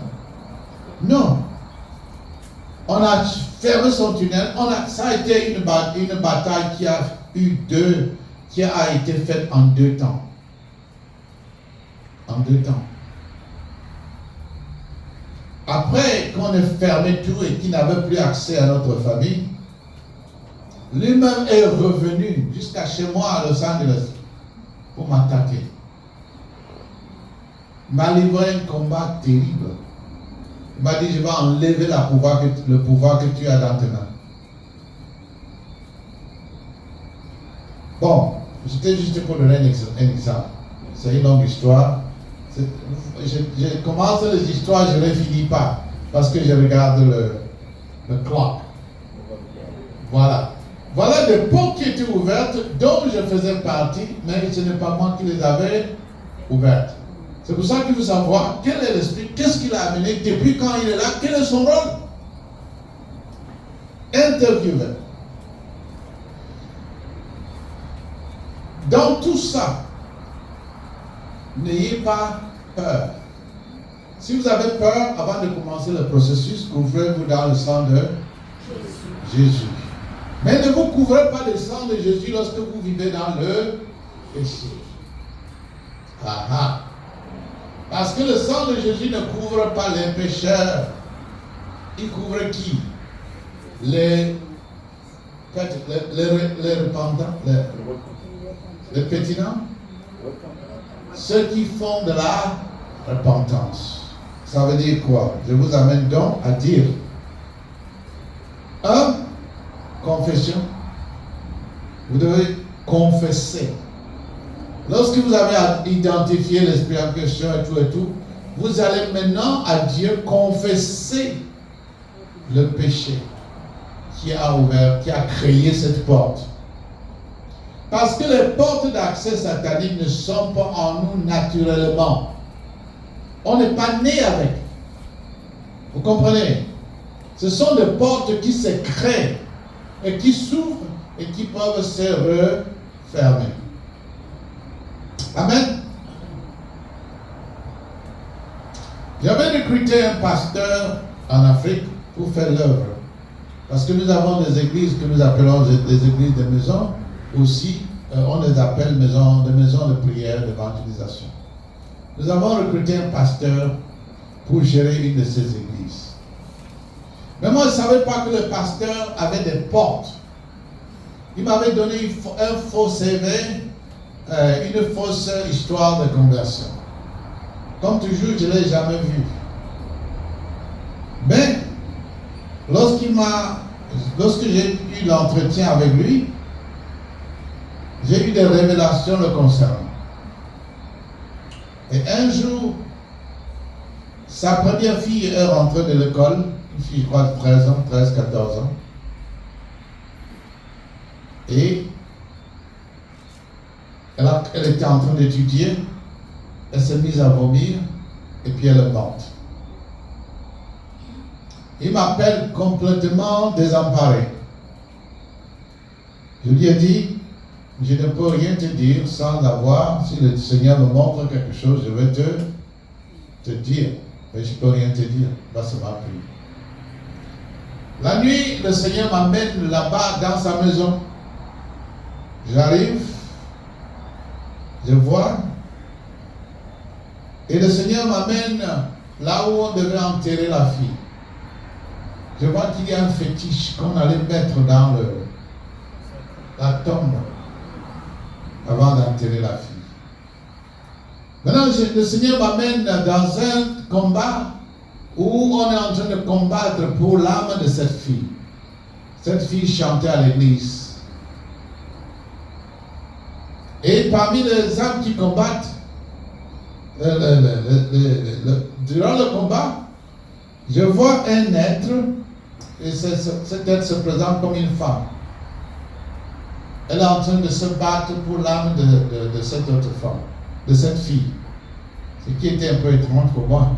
Non. On a fermé son tunnel. Ça a été une bataille qui a été faite en 2 temps. En 2 temps. Après qu'on ait fermé tout et qu'il n'avait plus accès à notre famille, lui-même est revenu jusqu'à chez moi à Los Angeles pour m'attaquer. Il m'a livré un combat terrible. Il m'a dit, je vais enlever le pouvoir que tu as dans tes mains. Bon, c'était juste pour donner un exemple. C'est une longue histoire. Je commence les histoires, je ne les finis pas. Parce que je regarde le clock. Voilà. Voilà des portes qui étaient ouvertes, dont je faisais partie, mais ce n'est pas moi qui les avais ouvertes. C'est pour ça qu'il faut savoir quel est l'esprit, qu'est-ce qu'il a amené, depuis quand il est là, quel est son rôle. Interviewé. Dans tout ça, n'ayez pas peur. Si vous avez peur, avant de commencer le processus, couvrez-vous dans le sang de Jésus. Mais ne vous couvrez pas le sang de Jésus lorsque vous vivez dans le péché. Parce que le sang de Jésus ne couvre pas les pécheurs. Il couvre qui? Les repentants, les pétillants, ceux qui font de la repentance. Ça veut dire quoi? Je vous amène donc à dire confession. Vous devez confesser. Lorsque vous avez identifié l'esprit en question et tout, vous allez maintenant à Dieu confesser le péché qui a ouvert, qui a créé cette porte. Parce que les portes d'accès satanique ne sont pas en nous naturellement. On n'est pas né avec. Vous comprenez? Ce sont des portes qui se créent et qui s'ouvrent et qui peuvent se refermer. Amen. J'avais recruté un pasteur en Afrique pour faire l'œuvre. Parce que nous avons des églises que nous appelons des églises de maison. Aussi, on les appelle des maisons de prière, d'évangélisation. Nous avons recruté un pasteur pour gérer une de ces églises. Mais moi, je ne savais pas que le pasteur avait des portes. Il m'avait donné un faux CV, une fausse histoire de conversion. Comme toujours, je ne l'ai jamais vu. Mais, lorsque j'ai eu l'entretien avec lui, j'ai eu des révélations le concernant. Et un jour, sa première fille est rentrée de l'école, une fille, je crois, de 13 ans, 14 ans. Et elle était en train d'étudier, elle s'est mise à vomir, et puis elle est morte. Il m'appelle complètement désemparé. Je lui ai dit, je ne peux rien te dire sans avoir, si le Seigneur me montre quelque chose, je vais te dire. Mais je ne peux rien te dire. Là, ça m'a pris. La nuit, le Seigneur m'amène là-bas dans sa maison. J'arrive, je vois, et le Seigneur m'amène là où on devait enterrer la fille. Je vois qu'il y a un fétiche qu'on allait mettre dans la tombe avant d'enterrer la fille. Maintenant, le Seigneur m'amène dans un combat où on est en train de combattre pour l'âme de cette fille. Cette fille chantait à l'église. Et parmi les âmes qui combattent, durant le combat, je vois un être, et cet être se présente comme une femme. Elle est en train de se battre pour l'âme de cette autre femme, de cette fille. Ce qui était un peu étrange pour moi.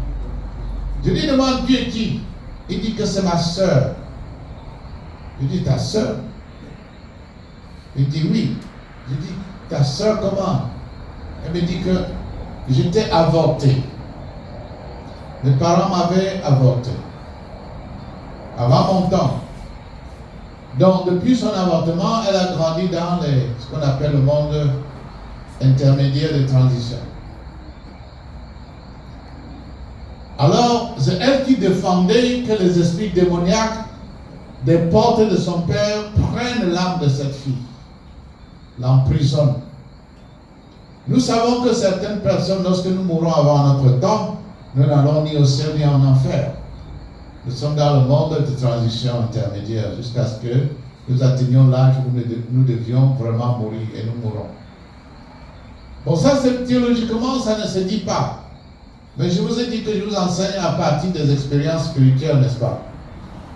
Je lui demande, Dieu est qui? Il dit que c'est ma soeur. Je dis, ta soeur? Il dit, oui. Je dis, ta soeur comment? Elle me dit que j'étais avorté. Mes parents m'avaient avorté. Avant mon temps. Donc, depuis son avortement, elle a grandi dans ce qu'on appelle le monde intermédiaire de transition. Alors, c'est elle qui défendait que les esprits démoniaques des portes de son père prennent l'âme de cette fille, l'emprisonnent. Nous savons que certaines personnes, lorsque nous mourrons avant notre temps, nous n'allons ni au ciel ni en enfer. Nous sommes dans le monde de transition intermédiaire jusqu'à ce que nous atteignions l'âge où nous devions vraiment mourir et nous mourrons. Bon, ça, théologiquement, ça ne se dit pas. Mais je vous ai dit que je vous enseigne à partir des expériences spirituelles, n'est-ce pas?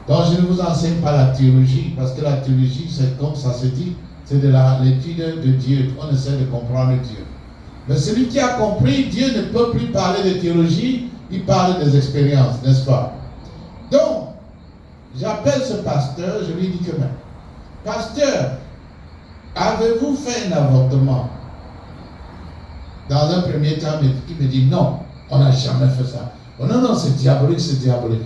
Donc, je ne vous enseigne pas la théologie, parce que la théologie, c'est comme ça se dit, c'est de l'étude de Dieu. On essaie de comprendre Dieu. Mais celui qui a compris, Dieu ne peut plus parler de théologie, il parle des expériences, n'est-ce pas? Donc, j'appelle ce pasteur, je lui dis que même, pasteur, avez-vous fait un avortement? Dans un premier temps, il me dit non, on n'a jamais fait ça. Oh, non, c'est diabolique, c'est diabolique.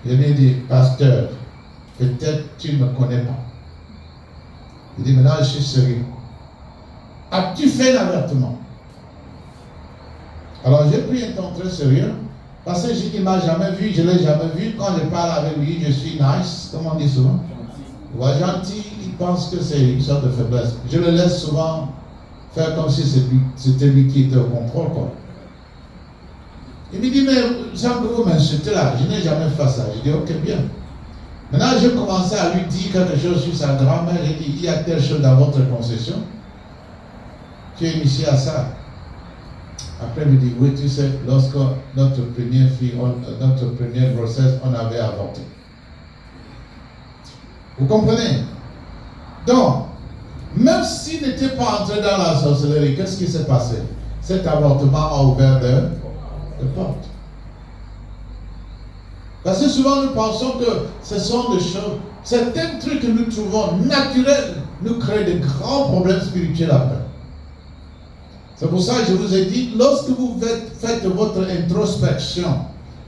Je lui ai dit, pasteur, peut-être tu ne me connais pas. Il dit, maintenant je suis sérieux. As-tu fait un avortement? Alors j'ai pris un ton très sérieux, parce que il ne m'a jamais vu, je ne l'ai jamais vu. Quand je parle avec lui, je suis nice, comme on dit souvent. Ouais, gentil, il pense que c'est une sorte de faiblesse. Je le laisse souvent faire comme si c'était lui qui était au contrôle, quoi. Il me dit, mais sans que vous m'insultez là, je n'ai jamais fait ça. Je dis, ok, bien. Maintenant, j'ai commencé à lui dire quelque chose sur sa grand-mère. J'ai dit, il y a telle chose dans votre concession. Tu es initié à ça. Après, il me dit, oui, tu sais, lorsque notre première fille, notre première grossesse, on avait avorté. Vous comprenez? Donc, même s'il n'était pas entré dans la sorcellerie, qu'est-ce qui s'est passé? Cet avortement a ouvert de portes. Parce que souvent nous pensons que ce sont des choses, certains trucs que nous trouvons naturels nous créent de grands problèmes spirituels après. C'est pour ça que je vous ai dit, lorsque vous faites votre introspection,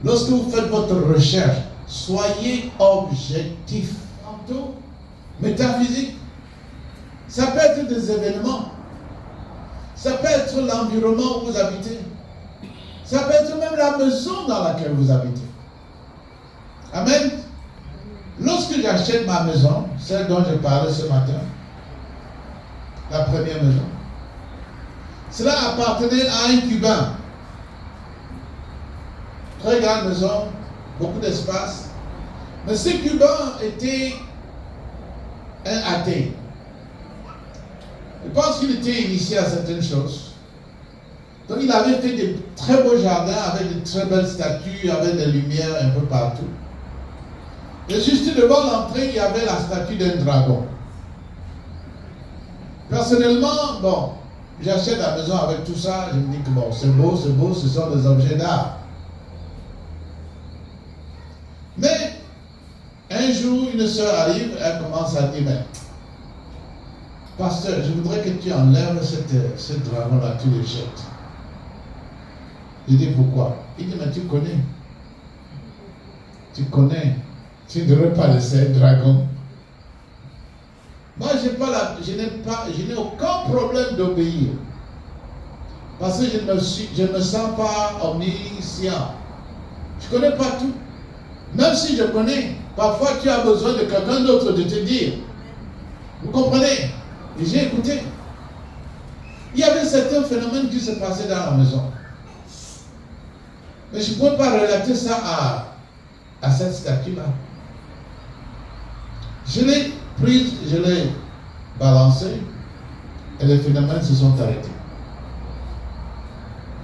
lorsque vous faites votre recherche, soyez objectif. Tantôt, métaphysique, ça peut être des événements, ça peut être l'environnement où vous habitez, ça peut être même la maison dans laquelle vous habitez. Amen. Lorsque j'achète ma maison, celle dont je parlais ce matin, la première maison, cela appartenait à un Cubain. Très grande maison, beaucoup d'espace. Mais ce Cubain était un athée. Je pense qu'il était initié à certaines choses. Donc il avait fait de très beaux jardins avec de très belles statues, avec des lumières un peu partout. Et juste devant l'entrée, il y avait la statue d'un dragon. Personnellement, bon, j'achète la maison avec tout ça, je me dis que bon, c'est beau, ce sont des objets d'art. Mais, un jour, une sœur arrive, elle commence à dire, mais, pasteur, je voudrais que tu enlèves ce dragon-là, tu le jettes. Je dis, pourquoi? Il dit, mais tu connais. Tu ne devrais pas laisser un dragon. Moi, je n'ai aucun problème d'obéir. Parce que je ne me sens pas omniscient. Je ne connais pas tout. Même si je connais, parfois tu as besoin de quelqu'un d'autre de te dire. Vous comprenez? Et j'ai écouté. Il y avait certains phénomènes qui se passaient dans la maison. Mais je ne peux pas relater ça à cette statue-là. Je l'ai prise, je l'ai balancée et les phénomènes se sont arrêtés.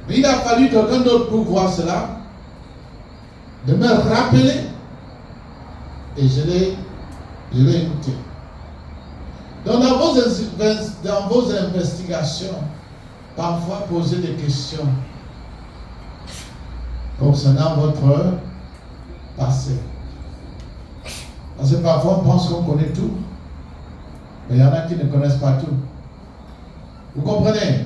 Mais il a fallu quelqu'un d'autre pour voir cela, de me rappeler et je l'ai écouté. Donc dans vos investigations, parfois posez des questions concernant votre passé. Parce que parfois on pense qu'on connaît tout, mais il y en a qui ne connaissent pas tout. Vous comprenez?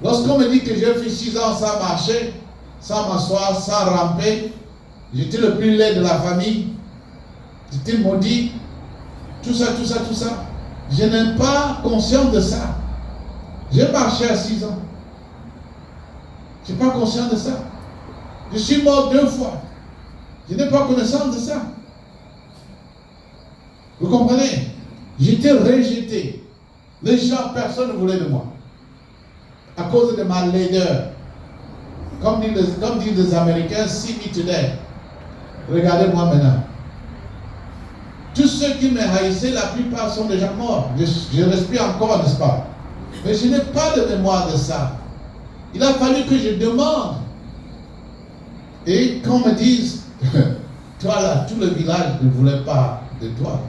Lorsqu'on me dit que j'ai fait 6 ans sans marcher, sans m'asseoir, sans ramper, j'étais le plus laid de la famille, j'étais maudit, tout ça, je n'ai pas conscience de ça. J'ai marché à 6 ans. Je n'ai pas conscience de ça. Je suis mort 2 fois. Je n'ai pas connaissance de ça. Vous comprenez? J'étais rejeté. Les gens, personne ne voulait de moi. À cause de ma laideur. Comme disent les Américains, see me today. Regardez-moi maintenant. Tous ceux qui me haïssaient, la plupart sont déjà morts. Je respire encore, n'est-ce pas? Mais je n'ai pas de mémoire de ça. Il a fallu que je demande. Et qu'on me dise, toi là, tout le village ne voulait pas de toi.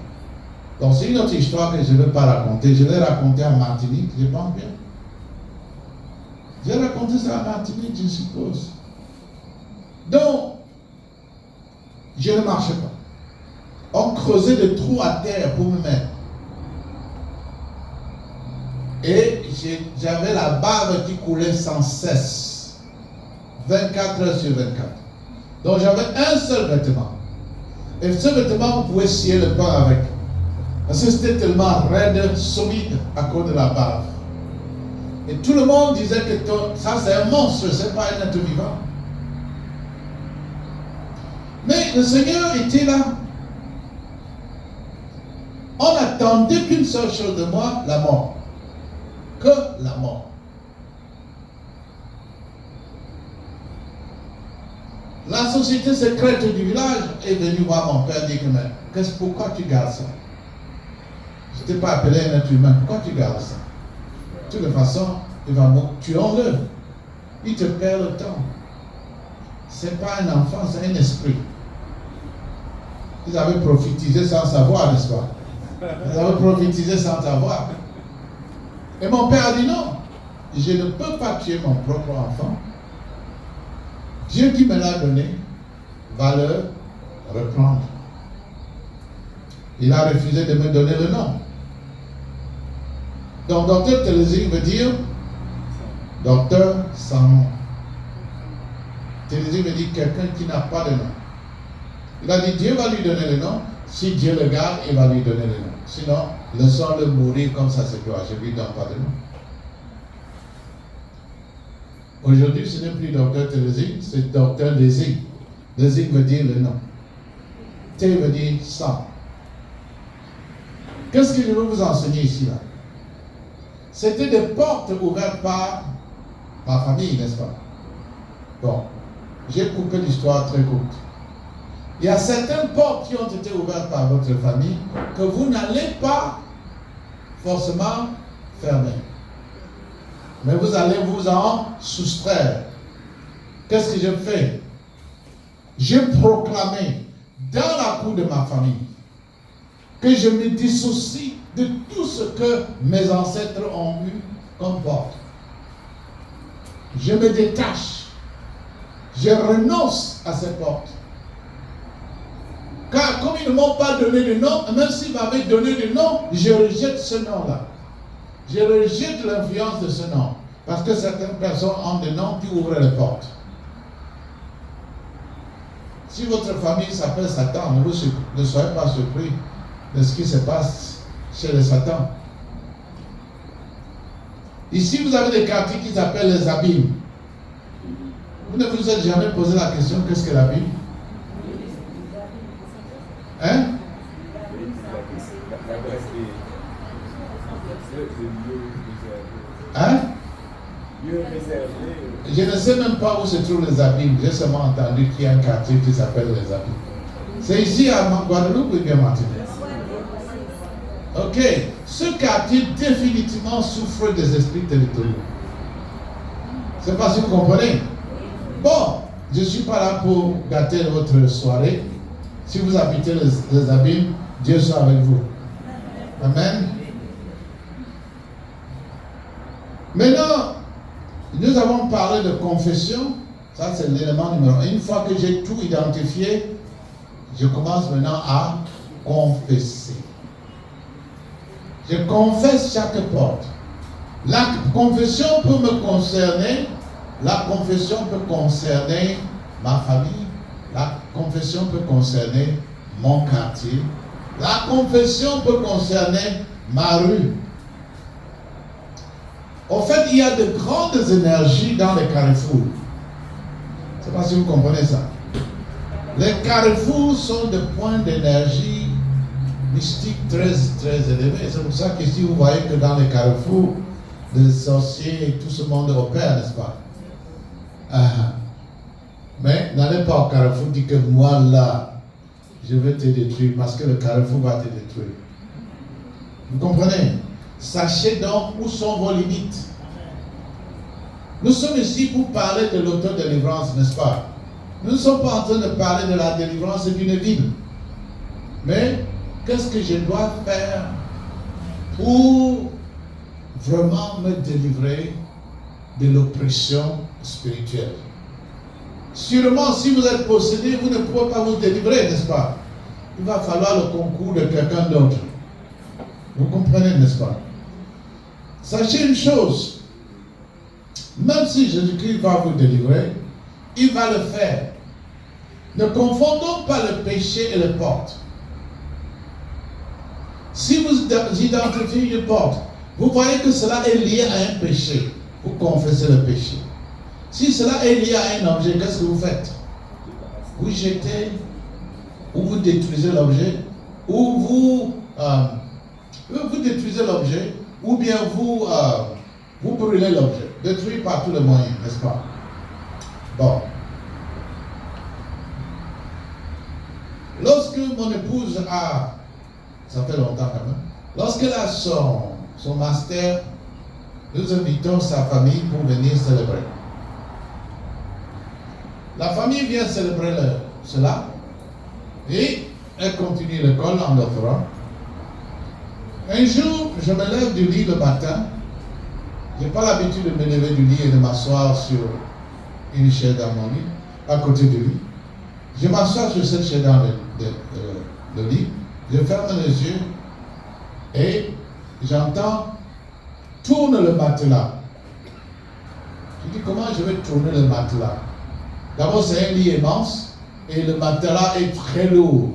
Donc c'est une autre histoire que je ne vais pas raconter. Je l'ai raconté en Martinique, je pense bien. J'ai raconté ça en Martinique, je suppose. Donc, je ne marchais pas. On creusait des trous à terre pour me mettre. Et j'avais la barbe qui coulait sans cesse. 24 heures sur 24. Donc j'avais un seul vêtement. Et ce vêtement, vous pouvez scier le pain avec. Parce que c'était tellement raide, solide à cause de la barbe. Et tout le monde disait que ça c'est un monstre, c'est pas un être vivant. Mais le Seigneur était là. On n'attendait qu'une seule chose de moi, la mort. Que la mort. La société secrète du village est venue voir mon père et dit que pourquoi tu gardes ça? Je ne t'ai pas appelé un être humain, pourquoi tu gardes ça? De toute façon, il va mourir. Tuons-le. Il te perd le temps. Ce n'est pas un enfant, c'est un esprit. Ils avaient prophétisé sans savoir, n'est-ce pas? Ils avaient prophétisé sans savoir. Et mon père a dit non, je ne peux pas tuer mon propre enfant. Dieu qui me l'a donné va le reprendre. Il a refusé de me donner le nom. Donc, docteur Télésing veut dire docteur sans nom. Télésing veut dire quelqu'un qui n'a pas de nom. Il a dit Dieu va lui donner le nom. Si Dieu le garde, il va lui donner le nom. Sinon, laissons-le mourir comme ça se doit. Je ne lui donne pas de nom. Aujourd'hui, ce n'est plus docteur Télésing, c'est docteur Lésing. Lésing veut dire le nom. T veut dire sang. Qu'est-ce que je veux vous enseigner ici, là? C'était des portes ouvertes par ma famille, n'est-ce pas? Bon, j'ai coupé l'histoire très courte. Il y a certaines portes qui ont été ouvertes par votre famille que vous n'allez pas forcément fermer. Mais vous allez vous en soustraire. Qu'est-ce que je fais? Je proclamais dans la cour de ma famille que je me dissocie de tout ce que mes ancêtres ont eu comme porte. Je me détache. Je renonce à ces portes. Car comme ils ne m'ont pas donné de nom, même s'ils m'avaient donné de nom, je rejette ce nom-là. Je rejette l'influence de ce nom. Parce que certaines personnes ont des noms qui ouvrent les portes. Si votre famille s'appelle Satan, ne soyez pas surpris de ce qui se passe chez les Satan. Ici, vous avez des quartiers qui s'appellent les abîmes. Vous ne vous êtes jamais posé la question, qu'est-ce que l'abîme? Hein? Hein? Je ne sais même pas où se trouvent les abîmes. J'ai seulement entendu qu'il y a un quartier qui s'appelle les abîmes. C'est ici à Guadeloupe ou bien Martinique? Ok. Ce quartier définitivement souffre des esprits territoriaux. Je ne sais pas si vous comprenez. Bon, je ne suis pas là pour gâter votre soirée. Si vous habitez les abîmes, Dieu soit avec vous. Amen. Maintenant, nous avons parlé de confession. Ça, c'est l'élément numéro 1. Une fois que j'ai tout identifié, je commence maintenant à confesser. Je confesse chaque porte. La confession peut me concerner. La confession peut concerner ma famille. La confession peut concerner mon quartier. La confession peut concerner ma rue. En fait, il y a de grandes énergies dans les carrefours. Je ne sais pas si vous comprenez ça. Les carrefours sont des points d'énergie mystique très, très élevés. C'est pour ça que si vous voyez que dans les carrefours, les sorciers et tout ce monde opère, n'est-ce pas? Mais n'allez pas au carrefour, dites que moi là, je vais te détruire parce que le carrefour va te détruire. Vous comprenez? Sachez donc où sont vos limites. Nous sommes ici pour parler de l'autodélivrance, n'est-ce pas? Nous ne sommes pas en train de parler de la délivrance d'une ville. Mais qu'est-ce que je dois faire pour vraiment me délivrer de l'oppression spirituelle? Sûrement, si vous êtes possédé, vous ne pouvez pas vous délivrer, n'est-ce pas? Il va falloir le concours de quelqu'un d'autre. Vous comprenez, n'est-ce pas? Sachez une chose, même si Jésus-Christ va vous délivrer, il va le faire. Ne confondons pas le péché et les portes. Si vous identifiez une porte, vous voyez que cela est lié à un péché, vous confessez le péché. Si cela est lié à un objet, qu'est-ce que vous faites? Vous jetez, ou vous détruisez l'objet, ou vous détruisez l'objet, ou bien vous brûlez l'objet. Détruire par tous les moyens, n'est-ce pas? Bon. Lorsque mon épouse a, ça fait longtemps quand même, lorsqu'elle a son master, nous invitons sa famille pour venir célébrer. La famille vient célébrer cela et elle continue l'école en doctorat. Un jour, je me lève du lit le matin. Je n'ai pas l'habitude de me lever du lit et de m'asseoir sur une chaise dans mon lit. à côté du lit. Je m'assois sur cette chaise dans le lit, je ferme les yeux et j'entends tourne le matelas. Je dis comment je vais tourner le matelas? D'abord c'est un lit immense et le matelas est très lourd.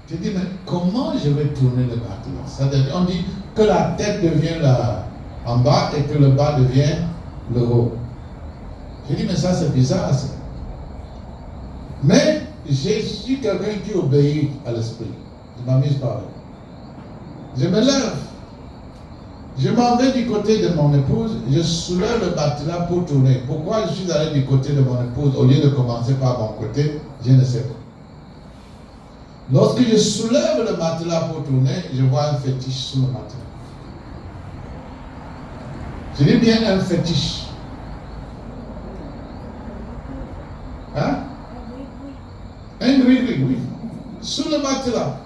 Je dis mais comment je vais tourner le matelas? C'est-à-dire on dit que la tête devient là en bas et que le bas devient le haut. Je dis mais ça c'est bizarre ça. Mais je suis quelqu'un qui obéit à l'esprit. Je m'amuse par là. Je me lève. Je m'en vais du côté de mon épouse. Je soulève le matelas pour tourner. Pourquoi je suis allé du côté de mon épouse au lieu de commencer par mon côté? Je ne sais pas. Lorsque je soulève le matelas pour tourner, je vois un fétiche sous le matelas. Je dis bien un fétiche. Hein? Un gris-gris, oui. Sous le matelas.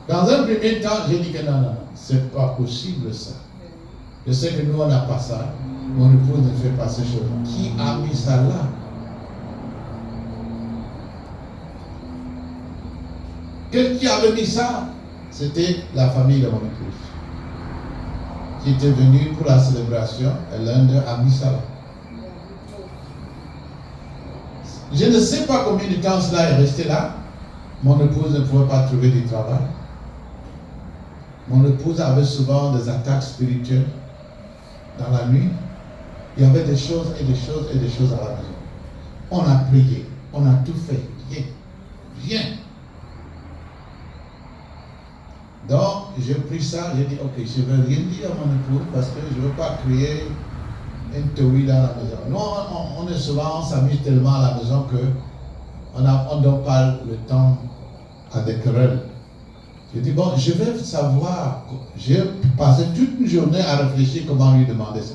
Dans un premier temps, j'ai dit que non, c'est pas possible ça. Je sais que nous, on n'a pas ça. Mon épouse ne fait pas ces choses. Qui a mis ça là? Qui avait mis ça? C'était la famille de mon épouse. Qui était venue pour la célébration et l'un d'eux a mis ça là. Je ne sais pas combien de temps cela est resté là. Mon épouse ne pouvait pas trouver du travail. Mon épouse avait souvent des attaques spirituelles dans la nuit. Il y avait des choses et des choses et des choses à la maison. On a prié, on a tout fait. Rien. Donc, j'ai pris ça, j'ai dit, ok, je ne vais rien dire à mon épouse parce que je ne veux pas créer une théorie dans la maison. Nous, on est souvent, on s'amuse tellement à la maison qu'on ne donne pas le temps à des querelles. Je dis, bon, je vais savoir. J'ai passé toute une journée à réfléchir comment lui demander ça.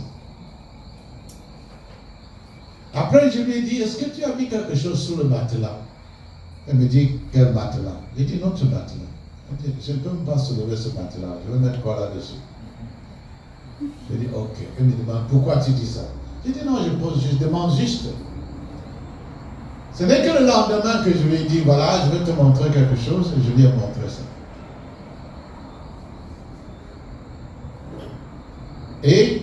Après, je lui ai dit, est-ce que tu as mis quelque chose sous le matelas? Elle me dit, quel matelas? J'ai dit, notre matelas. Elle dit, je ne peux même pas soulever ce matelas. Je vais mettre quoi là-dessus? Je dis, ok. Elle me demande, pourquoi tu dis ça? Je dis, non, je demande juste. Ce n'est que le lendemain que je lui ai dit, voilà, je vais te montrer quelque chose, et je lui ai montré ça. Et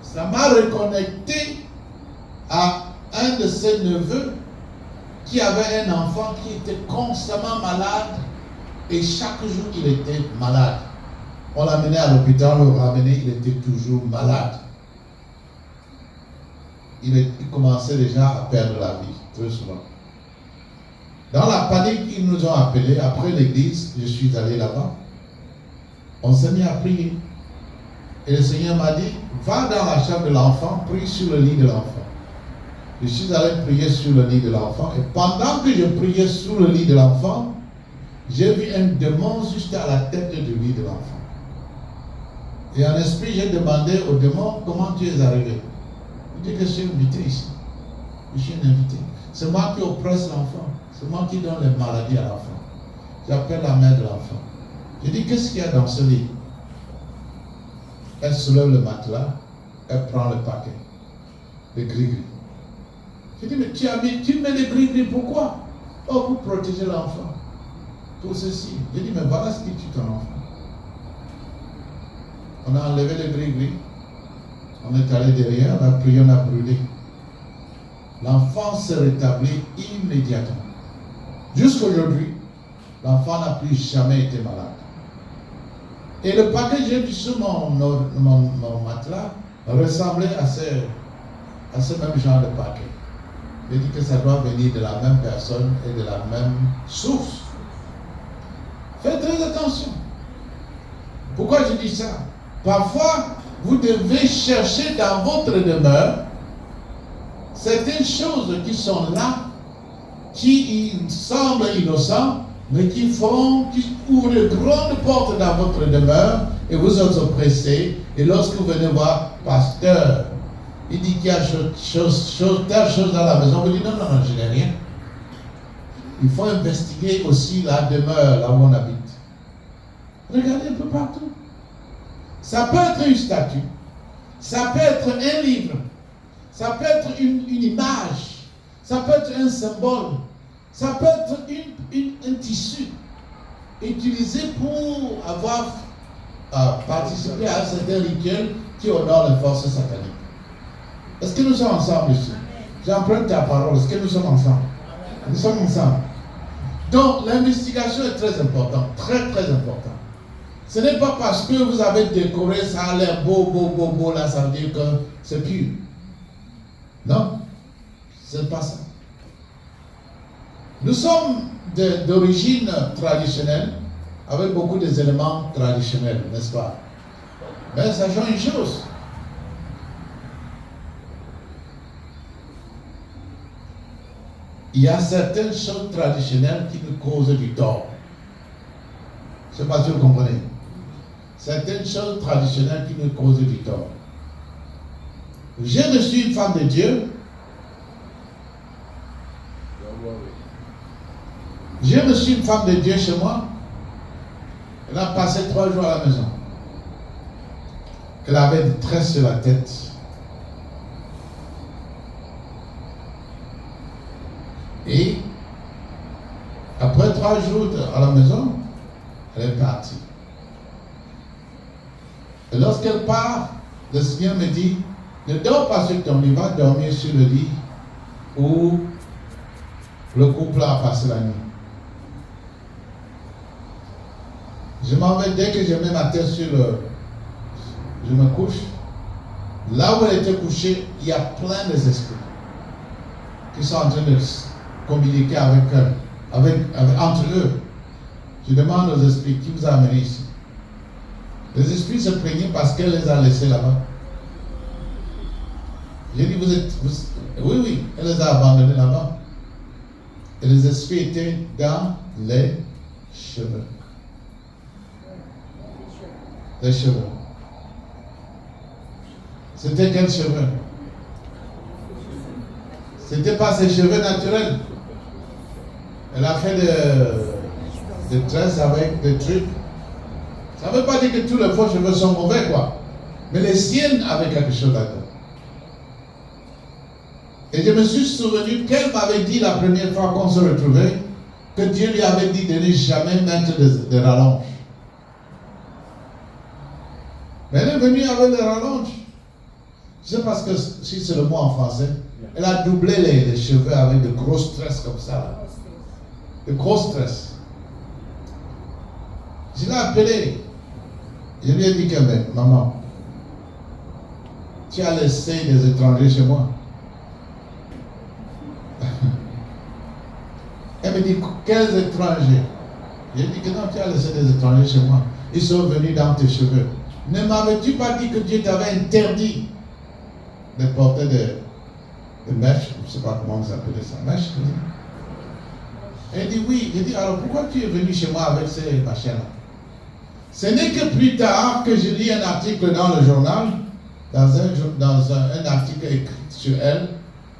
ça m'a reconnecté à un de ses neveux qui avait un enfant qui était constamment malade et chaque jour il était malade. On l'amenait à l'hôpital, on le ramenait, il était toujours malade. Il commençait déjà à perdre la vie, très souvent. Dans la panique, ils nous ont appelés. Après l'église, je suis allé là-bas. On s'est mis à prier. Et le Seigneur m'a dit, va dans la chambre de l'enfant, prie sur le lit de l'enfant. Je suis allé prier sur le lit de l'enfant. Et pendant que je priais sur le lit de l'enfant, j'ai vu un démon juste à la tête du lit de l'enfant. Et en esprit, j'ai demandé au démon, comment tu es arrivé? Il dit que je suis invité ici. Je suis un invité. C'est moi qui oppresse l'enfant. C'est moi qui donne les maladies à l'enfant. J'appelle la mère de l'enfant. Je dis, qu'est-ce qu'il y a dans ce lit? Elle soulève le matelas, elle prend le paquet, les gris-gris. Je dis, mais tu mets les gris-gris, pourquoi? Oh, pour protéger l'enfant. Pour ceci. Je dis, mais voilà ce qui tue ton enfant. On a enlevé les gris-gris, on est allé derrière, on a prié, on a brûlé. L'enfant s'est rétabli immédiatement. Jusqu'aujourd'hui, l'enfant n'a plus jamais été malade. Et le paquet que j'ai vu sur mon matelas ressemblait à ce même genre de paquet. Je dis que ça doit venir de la même personne et de la même source. Faites très attention. Pourquoi je dis ça? Parfois, vous devez chercher dans votre demeure certaines choses qui sont là, qui semblent innocentes, mais qui ouvrent de grandes portes dans votre demeure et vous êtes oppressés. Et lorsque vous venez voir, pasteur, il dit qu'il y a telle chose dans la maison, vous dites non, je n'ai rien. Il faut investiguer aussi la demeure, là où on habite. Regardez un peu partout. Ça peut être une statue, ça peut être un livre, ça peut être une image, Ça peut être un symbole. Ça peut être un tissu utilisé pour avoir participé à un certain rituel qui honore les forces sataniques. Est-ce que nous sommes ensemble ici? J'emprunte ta parole. Est-ce que nous sommes ensemble? Nous sommes ensemble. Donc, l'investigation est très importante. Très, très importante. Ce n'est pas parce que vous avez décoré, ça a l'air beau, là, ça veut dire que c'est pur. Non, c'est pas ça. Nous sommes d'origine traditionnelle, avec beaucoup d'éléments traditionnels, n'est-ce pas? Mais sachant une chose. Il y a certaines choses traditionnelles qui nous causent du tort. Je ne sais pas si vous comprenez. Certaines choses traditionnelles qui nous causent du tort. J'ai reçu une femme de Dieu. J'ai reçu une femme de Dieu chez moi. Elle a passé 3 jours à la maison. Elle avait des tresses sur la tête. Et après 3 jours à la maison, elle est partie. Et lorsqu'elle part, le Seigneur me dit, ne dors pas sur ton lit, va dormir sur le lit où le couple a passé la nuit. Je m'en vais dès que je mets ma tête sur je me couche. Là où elle était couchée, il y a plein d'esprits qui sont en train de communiquer avec elle, entre eux. Je demande aux esprits qui vous a amené ici. Les esprits se plaignaient parce qu'elle les a laissés là-bas. J'ai dit, oui, elle les a abandonnés là-bas. Et les esprits étaient dans les cheveux. Les cheveux. C'était quels cheveux? C'était pas ses cheveux naturels. Elle a fait des tresses avec des trucs. Ça ne veut pas dire que tous les faux cheveux sont mauvais, quoi. Mais les siennes avaient quelque chose là-dedans. Et je me suis souvenu qu'elle m'avait dit la première fois qu'on se retrouvait que Dieu lui avait dit de ne jamais mettre de rallonge. Mais elle est venue avec des rallonges. Je sais parce que si c'est le mot en français, elle a doublé les cheveux avec de grosses tresses comme ça. Là. De grosses tresses. Je l'ai appelée. Je lui ai dit que, maman, tu as laissé des étrangers chez moi. Elle me dit, quels étrangers? J'ai dit que non, tu as laissé des étrangers chez moi. Ils sont venus dans tes cheveux. Ne m'avais-tu pas dit que Dieu t'avait interdit de porter des mèches? Je ne sais pas comment vous appelez ça. Mèches? Elle dit oui. J'ai dit, alors pourquoi tu es venu chez moi avec ces machins-là? Ce n'est que plus tard que je lis un article dans le journal, dans un article écrit sur elle,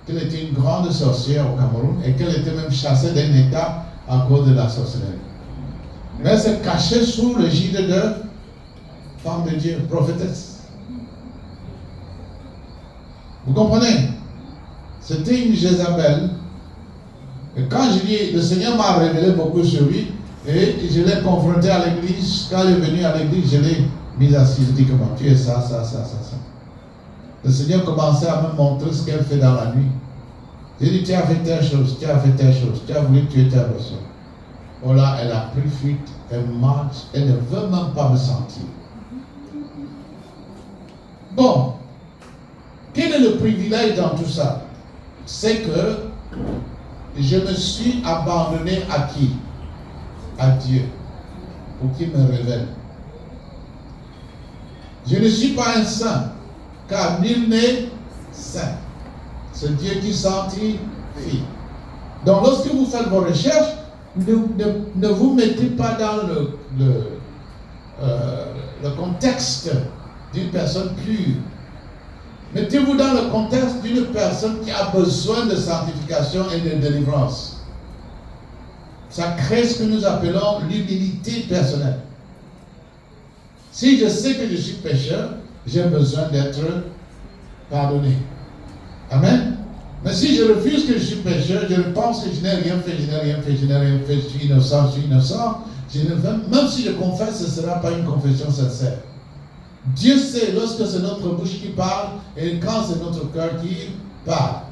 qu'elle était une grande sorcière au Cameroun et qu'elle était même chassée d'un État à cause de la sorcellerie. Mais elle s'est cachée sous le gîte de femme de Dieu, prophétesse. Vous comprenez? C'était une Jézabel. Et quand je dis, le Seigneur m'a révélé beaucoup sur lui, et je l'ai confronté à l'église. Quand elle est venue à l'église, je l'ai mise assise. Je dis comment tu es ça. Le Seigneur commençait à me montrer ce qu'elle fait dans la nuit. J'ai dit, tu as fait telle chose, tu as voulu tuer telle personne. Oh là, elle a pris fuite, elle marche, elle ne veut même pas me sentir. Bon, quel est le privilège dans tout ça? C'est que je me suis abandonné à qui? À Dieu, pour qu'il me révèle. Je ne suis pas un saint, car nul n'est saint. C'est Dieu qui sanctifie. Donc lorsque vous faites vos recherches, ne vous mettez pas dans le contexte d'une personne pure. Mettez-vous dans le contexte d'une personne qui a besoin de sanctification et de délivrance. Ça crée ce que nous appelons l'humilité personnelle. Si je sais que je suis pécheur, j'ai besoin d'être pardonné. Amen. Mais si je refuse que je suis pécheur, je pense que je n'ai rien fait, je suis innocent, même si je confesse, ce ne sera pas une confession sincère. Dieu sait lorsque c'est notre bouche qui parle et quand c'est notre cœur qui parle.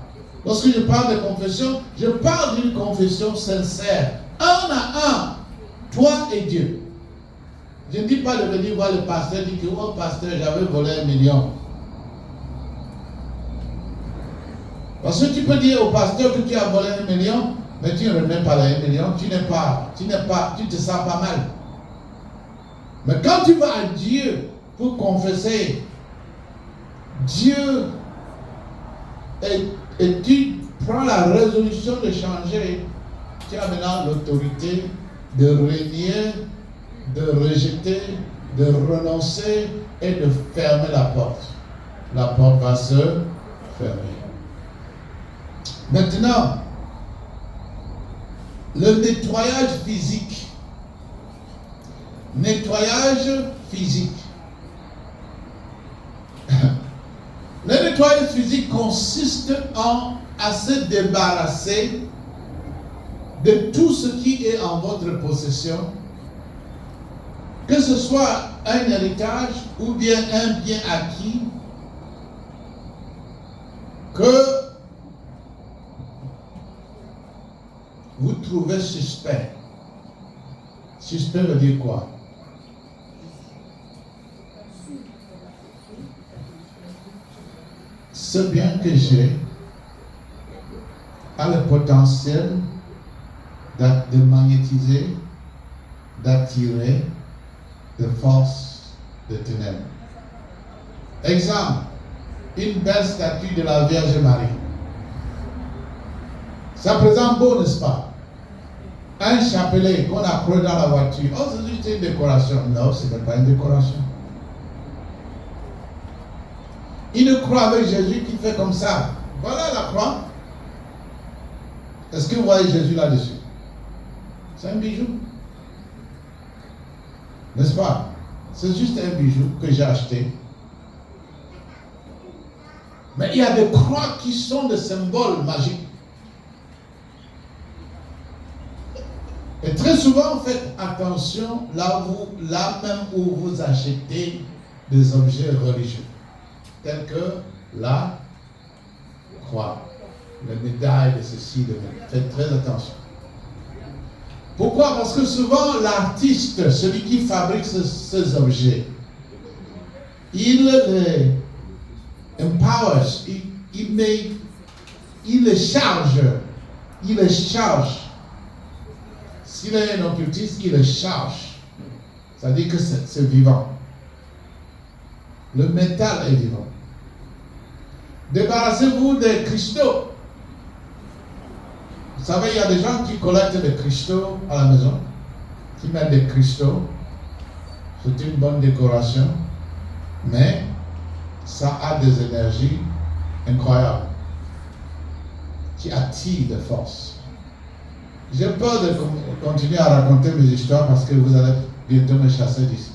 Lorsque je parle de confession, je parle d'une confession sincère, un à un, toi et Dieu. Je ne dis pas de venir voir le pasteur et dire que, oh pasteur, j'avais volé 1 million. Parce que tu peux dire au pasteur que tu as volé 1 million, mais tu ne remets pas les 1 million, tu te sens pas mal. Mais quand tu vas à Dieu pour confesser, Dieu, et tu prends la résolution de changer, tu as maintenant l'autorité de régner, de rejeter, de renoncer et de fermer la porte. La porte va se fermer. Maintenant, le nettoyage physique. Nettoyage physique. Le nettoyage physique consiste à se débarrasser de tout ce qui est en votre possession, que ce soit un héritage ou bien un bien acquis, que vous trouvez suspect. Suspect veut dire quoi? Ce bien que j'ai a le potentiel de magnétiser, d'attirer de forces de ténèbres. Exemple, une belle statue de la Vierge Marie. Ça présente beau, n'est-ce pas? Un chapelet qu'on a pris dans la voiture. Oh, c'est juste une décoration. Non, ce n'est pas une décoration. Une croix avec Jésus qui fait comme ça. Voilà la croix. Est-ce que vous voyez Jésus là-dessus? C'est un bijou. N'est-ce pas? C'est juste un bijou que j'ai acheté. Mais il y a des croix qui sont des symboles magiques. Et très souvent, faites attention là même où vous achetez des objets religieux, tels que la croix, la médaille de ceci, de cela. Faites très attention. Pourquoi? Parce que souvent, l'artiste, celui qui fabrique ces objets, il les empowers, il les charge. Il les charge. S'il est un occultiste, il le charge. Ça dit que c'est vivant. Le métal est vivant. Débarrassez-vous des cristaux. Vous savez, il y a des gens qui collectent des cristaux à la maison, qui mettent des cristaux. C'est une bonne décoration, mais ça a des énergies incroyables qui attirent de force. J'ai peur de continuer à raconter mes histoires parce que vous allez bientôt me chasser d'ici.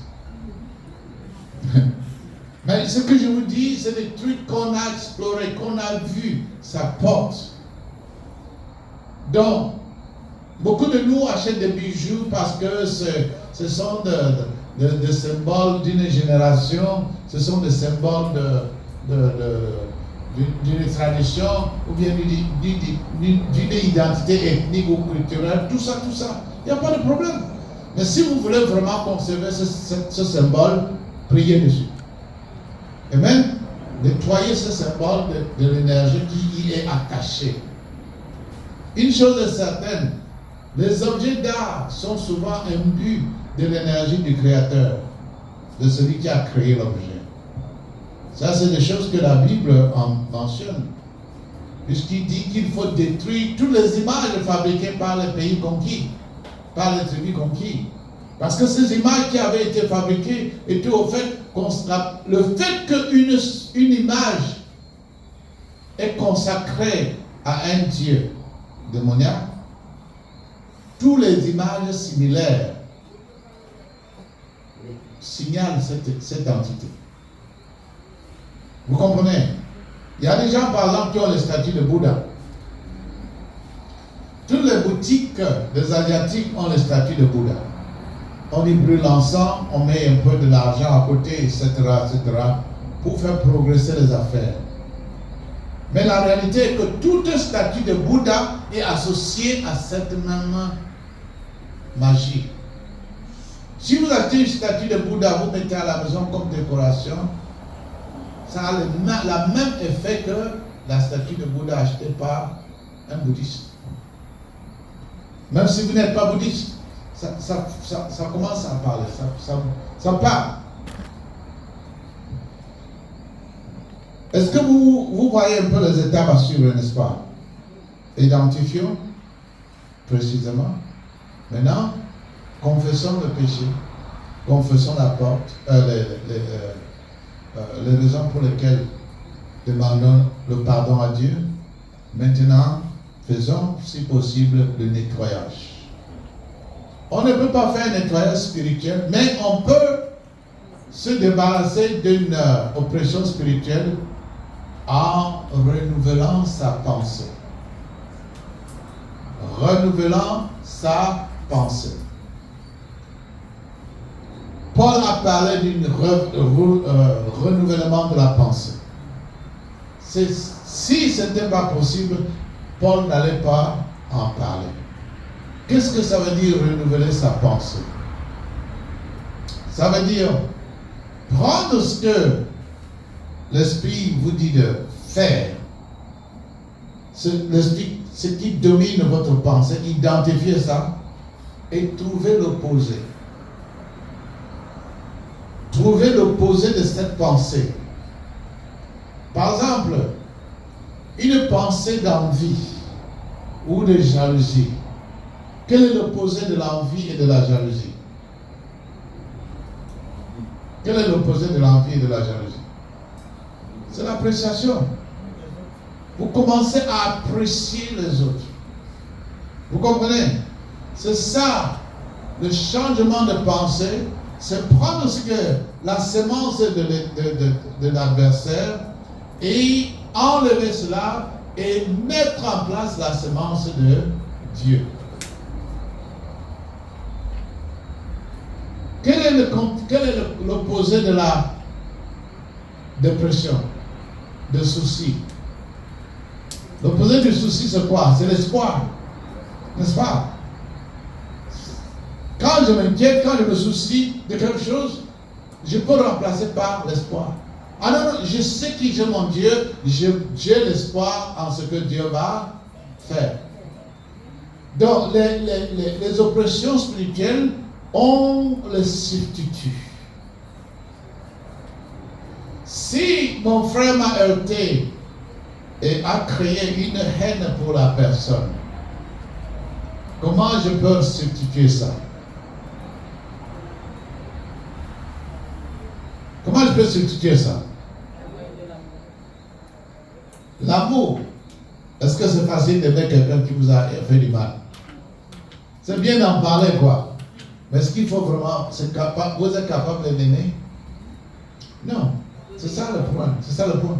Mais ce que je vous dis, c'est des trucs qu'on a explorés, qu'on a vus, ça porte. Donc, beaucoup de nous achètent des bijoux parce que ce sont des symboles d'une génération, ce sont des symboles d'une tradition ou bien d'une identité ethnique ou culturelle, tout ça. Il n'y a pas de problème. Mais si vous voulez vraiment conserver ce symbole, priez dessus. Et même nettoyer ce symbole de l'énergie qui y est attachée. Une chose est certaine, les objets d'art sont souvent imbus de l'énergie du Créateur, de celui qui a créé l'objet. Ça, c'est des choses que la Bible mentionne, puisqu'il dit qu'il faut détruire toutes les images fabriquées par les pays conquis, par les tribus conquis. Parce que ces images qui avaient été fabriquées étaient au fait, le fait qu'une image est consacrée à un Dieu démoniaque, toutes les images similaires signalent cette entité. Vous comprenez? Il y a des gens, par exemple, qui ont les statues de Bouddha. boutiques des Asiatiques ont les statues de Bouddha. On y brûle l'encens, on met un peu de l'argent à côté, etc., pour faire progresser les affaires. Mais la réalité est que toute statue de Bouddha est associée à cette même magie. Si vous achetez une statue de Bouddha, vous mettez à la maison comme décoration, ça a le même effet que la statue de Bouddha achetée par un bouddhiste. Même si vous n'êtes pas bouddhiste, ça commence à parler, ça parle. Est-ce que vous voyez un peu les étapes à suivre, n'est-ce pas? Identifions précisément. Maintenant, confessons le péché, confessons la porte, les raisons pour lesquelles demandons le pardon à Dieu. Maintenant, faisons, si possible, le nettoyage. On ne peut pas faire un nettoyage spirituel, mais on peut se débarrasser d'une oppression spirituelle en renouvelant sa pensée. Renouvelant sa pensée. Paul a parlé d'un renouvellement de la pensée. Si ce n'était pas possible, Paul n'allait pas en parler. Qu'est-ce que ça veut dire renouveler sa pensée? Ça veut dire prendre ce que l'Esprit vous dit de faire, ce qui domine votre pensée, identifier ça et trouver l'opposé. Trouver l'opposé de cette pensée. Par exemple, une pensée d'envie ou de jalousie. Quel est l'opposé de l'envie et de la jalousie? Quel est l'opposé de l'envie et de la jalousie? C'est l'appréciation. Vous commencez à apprécier les autres. Vous comprenez? C'est ça, le changement de pensée, c'est prendre ce que la sémence de l'adversaire et enlever cela et mettre en place la sémence de Dieu. Quel est l'opposé de la dépression, de souci? L'opposé du souci, c'est quoi? C'est l'espoir. N'est-ce pas? Quand je m'inquiète, quand je me soucie de quelque chose, je peux remplacer par l'espoir. Ah non, je sais qui j'ai mon Dieu, j'ai l'espoir en ce que Dieu va faire. Donc, les oppressions spirituelles ont le substitut. Si mon frère m'a heurté et a créé une haine pour la personne, comment je peux substituer ça? Comment je peux substituer ça? L'amour. Est-ce que c'est facile d'aimer quelqu'un qui vous a fait du mal? C'est bien d'en parler, quoi. Mais est-ce qu'il faut vraiment, vous êtes capable de l'aimer? Non. C'est ça le point. C'est ça le point.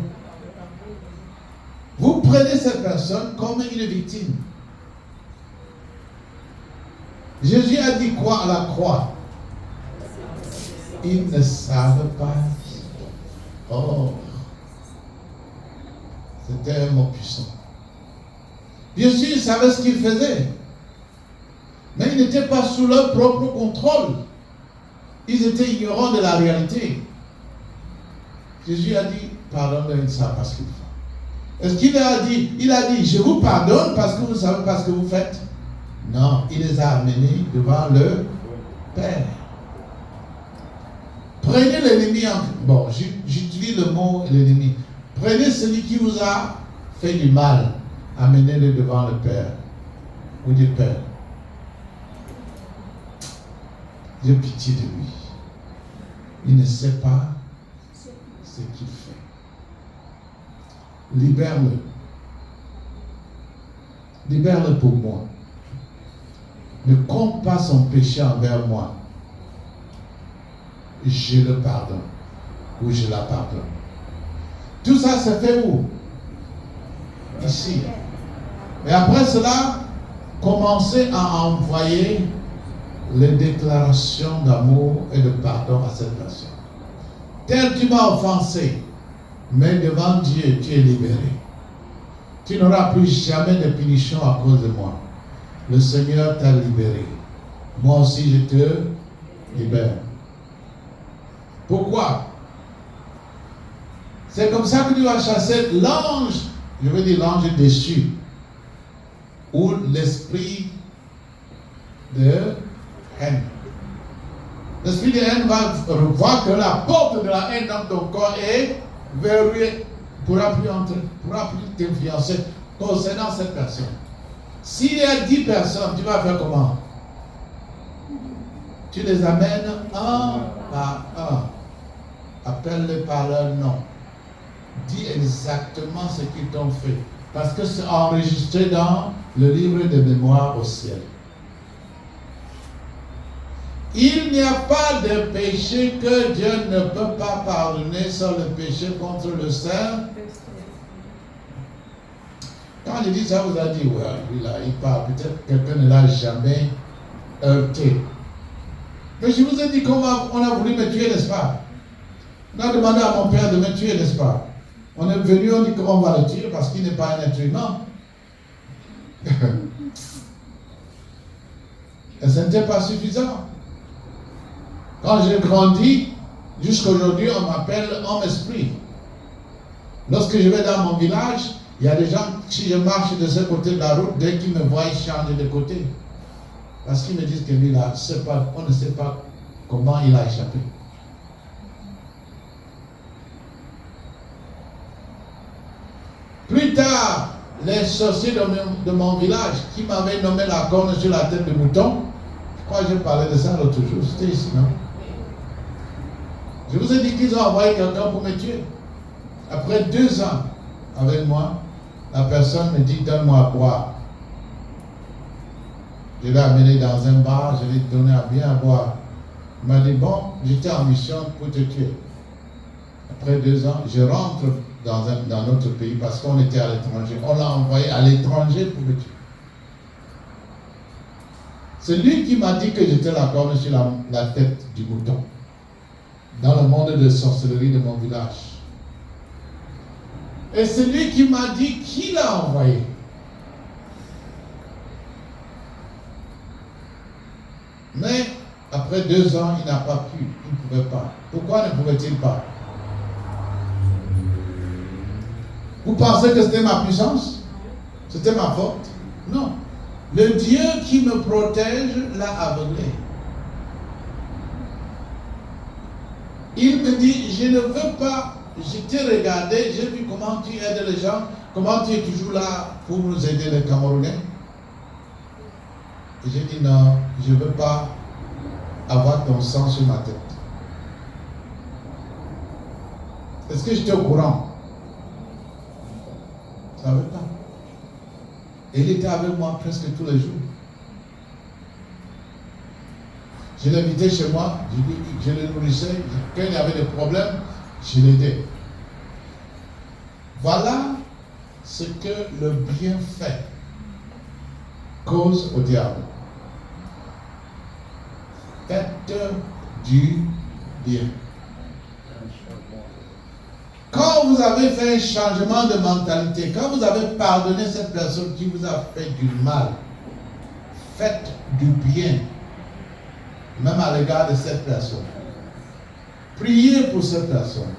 Vous prenez cette personne comme une victime. Jésus a dit quoi à la croix? Ils ne savent pas. Oh. C'était un mot puissant. Bien sûr, ils savaient ce qu'ils faisaient. Mais ils n'étaient pas sous leur propre contrôle. Ils étaient ignorants de la réalité. Jésus a dit, pardonne-leur, ils ne savent pas ce qu'ils font. Est-ce qu'il a dit? Il a dit, je vous pardonne parce que vous ne savez pas ce que vous faites. Non, il les a amenés devant le Père. Prenez l'ennemi en... Bon, j'utilise le mot l'ennemi. Prenez celui qui vous a fait du mal. Amenez-le devant le Père. Vous dites, Père, j'ai pitié de lui. Il ne sait pas ce qu'il fait. Libère-le. Libère-le pour moi. Ne compte pas son péché envers moi. Je le pardonne. Ou je la pardonne. Tout ça se fait où? Ici. Et après cela, commencez à envoyer les déclarations d'amour et de pardon à cette personne. Tel tu m'as offensé, mais devant Dieu, tu es libéré. Tu n'auras plus jamais de punition à cause de moi. Le Seigneur t'a libéré. Moi aussi, je te libère. Pourquoi? C'est comme ça que tu vas chasser l'ange, je veux dire l'ange déchu, ou l'esprit de haine. L'esprit de haine va voir que la porte de la haine dans ton corps est verrouillée. Il ne pourra plus entrer, il ne pourra plus t'influencer concernant cette personne. S'il y a 10 personnes, tu vas faire comment? Tu les amènes un par un. Appelle-les par leur nom. Dis exactement ce qu'ils t'ont fait. Parce que c'est enregistré dans le livre de mémoire au ciel. Il n'y a pas de péché que Dieu ne peut pas pardonner sans le péché contre le Saint. Quand je dis ça, vous avez dit, ouais, lui là, il parle. Peut-être que quelqu'un ne l'a jamais heurté. Mais je vous ai dit qu'on a voulu me tuer, n'est-ce pas? On a demandé à mon père de me tuer, n'est-ce pas? On est venu, on dit qu'on va le tuer parce qu'il n'est pas un être humain. Et ce n'était pas suffisant. Quand j'ai grandi, jusqu'à aujourd'hui, on m'appelle homme-esprit. Lorsque je vais dans mon village, il y a des gens, si je marche de ce côté de la route, dès qu'ils me voient, ils changent de côté. Parce qu'ils me disent que lui là, on ne sait pas comment il a échappé. Plus tard, les sorciers de mon village qui m'avaient nommé la corne sur la tête de mouton, je crois que j'ai parlé de ça l'autre jour, c'était ici, non? Je vous ai dit qu'ils ont envoyé quelqu'un pour me tuer. Après 2 ans avec moi, la personne me dit, donne-moi à boire. Je l'ai amené dans un bar, je lui ai donné à bien à boire. Il m'a dit, bon, j'étais en mission pour te tuer. Après 2 ans, je rentre dans notre pays parce qu'on était à l'étranger. On l'a envoyé à l'étranger pour me tuer. C'est lui qui m'a dit que j'étais la corne sur la tête du mouton. Dans le monde de sorcellerie de mon village. Et c'est lui qui m'a dit qui l'a envoyé. Mais après 2 ans, il n'a pas pu, il ne pouvait pas. Pourquoi ne pouvait-il pas? Vous pensez que c'était ma puissance? C'était ma faute? Non. Le Dieu qui me protège l'a aveuglé. Il me dit, je ne veux pas, je t'ai regardé, j'ai vu comment tu aides les gens, comment tu es toujours là pour nous aider les Camerounais. Et j'ai dit non, je ne veux pas avoir ton sang sur ma tête. Est-ce que j'étais au courant? Je ne savais pas. Et il était avec moi presque tous les jours. Je l'invitais chez moi, je le nourrissais, quand il y avait des problèmes, je l'aidais. Voilà ce que le bienfait cause au diable. Faites du bien. Quand vous avez fait un changement de mentalité, quand vous avez pardonné cette personne qui vous a fait du mal, faites du bien, même à l'égard de cette personne. Priez pour cette personne.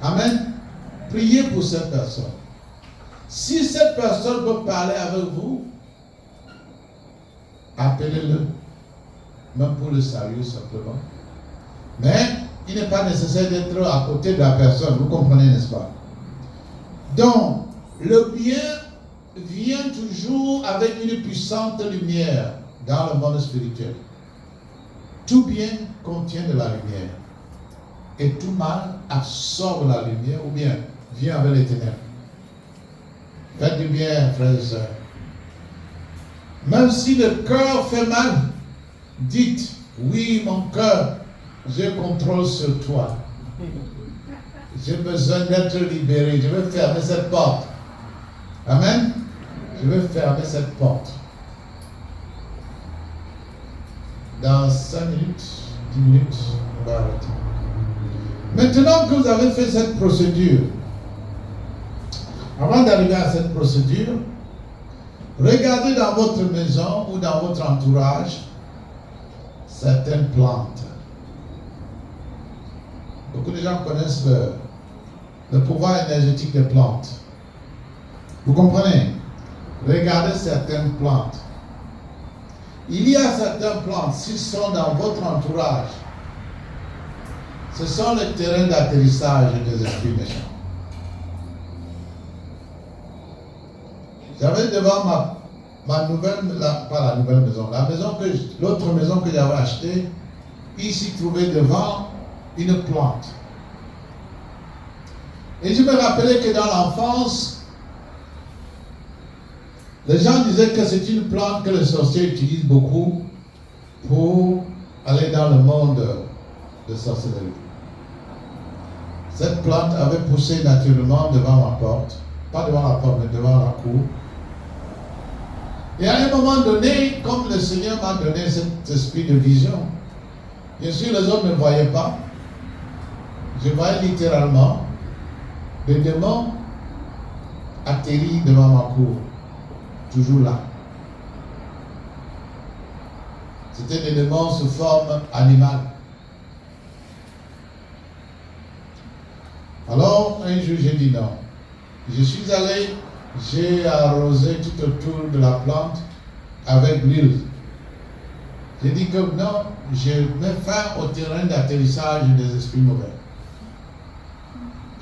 Amen. Priez pour cette personne. Si cette personne peut parler avec vous, appelez-le. Même pour le salut simplement. Mais il n'est pas nécessaire d'être à côté de la personne. Vous comprenez, n'est-ce pas? Donc, le bien vient toujours avec une puissante lumière dans le monde spirituel. Tout bien contient de la lumière. Et tout mal absorbe la lumière ou bien vient avec les ténèbres. Faites du bien, frères et sœurs. Même si le cœur fait mal, dites, oui, mon cœur, je contrôle sur toi. J'ai besoin d'être libéré. Je vais fermer cette porte. Amen. Je vais fermer cette porte. Dans 5 minutes, 10 minutes, on va arrêter. Maintenant que vous avez fait cette procédure, avant d'arriver à cette procédure, regardez dans votre maison ou dans votre entourage certaines plantes. Beaucoup de gens connaissent le pouvoir énergétique des plantes. Vous comprenez? Regardez certaines plantes. Il y a certaines plantes, s'ils sont dans votre entourage, ce sont les terrains d'atterrissage des esprits méchants. J'avais devant ma nouvelle, pas la nouvelle maison, l'autre maison que j'avais achetée, il s'y trouvait devant une plante. Et je me rappelais que dans l'enfance, les gens disaient que c'est une plante que les sorciers utilisent beaucoup pour aller dans le monde de sorcellerie. Cette plante avait poussé naturellement devant ma porte, pas devant la porte, mais devant la cour. Et à un moment donné, comme le Seigneur m'a donné cet esprit de vision, bien sûr les autres ne voyaient pas, je voyais littéralement des démons atterrir devant ma cour. Toujours là. C'était des démons sous forme animale. Alors, un jour, j'ai dit non. Je suis allé, j'ai arrosé tout autour de la plante avec l'huile. J'ai dit que non, je mets fin au terrain d'atterrissage des esprits mauvais.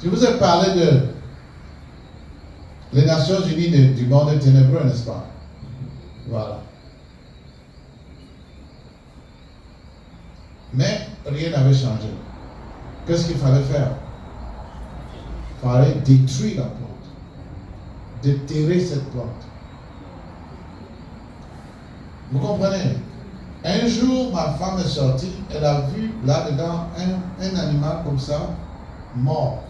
Je vous ai parlé de les Nations Unies du monde ténébreux, n'est-ce pas? Voilà. Mais rien n'avait changé. Qu'est-ce qu'il fallait faire? Il fallait détruire la plante, déterrer cette plante. Vous comprenez? Un jour, ma femme est sortie, elle a vu là-dedans un animal comme ça, mort.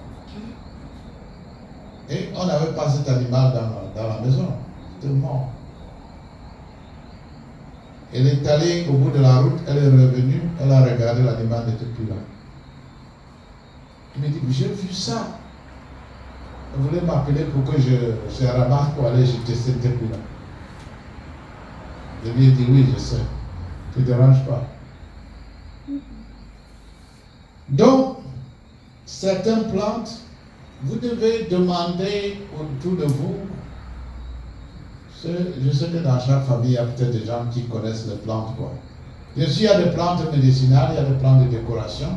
Et on n'avait pas cet animal dans la maison. C'était mort. Elle est allée au bout de la route, elle est revenue, elle a regardé l'animal, n'était plus là. Elle me dit, j'ai vu ça. Elle voulait m'appeler pour que je ramasse pour aller jeter, c'était plus là. Je lui ai dit, oui, je sais. Ne te dérange pas. Donc, certaines plantes, vous devez demander autour de vous. Je sais que dans chaque famille, il y a peut-être des gens qui connaissent les plantes, quoi. Bien sûr, il y a des plantes médicinales, il y a des plantes de décoration.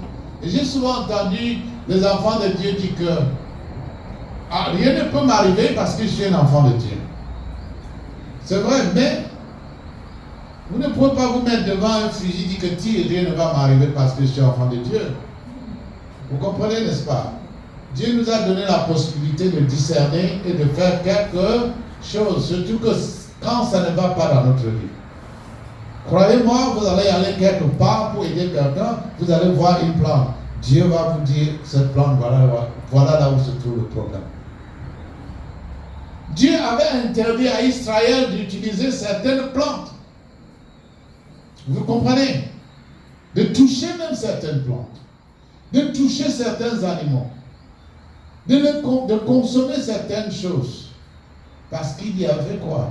Et j'ai souvent entendu les enfants de Dieu dire que rien ne peut m'arriver parce que je suis un enfant de Dieu. C'est vrai, mais vous ne pouvez pas vous mettre devant un fusil et dire que rien ne va m'arriver parce que je suis enfant de Dieu. Vous comprenez, n'est-ce pas? Dieu nous a donné la possibilité de discerner et de faire quelque chose, surtout que quand ça ne va pas dans notre vie. Croyez-moi, vous allez aller quelque part pour aider quelqu'un, vous allez voir une plante. Dieu va vous dire, cette plante, voilà là où se trouve le problème. Dieu avait interdit à Israël d'utiliser certaines plantes. Vous comprenez? De toucher même certaines plantes. De toucher certains animaux. De consommer certaines choses. Parce qu'il y avait quoi?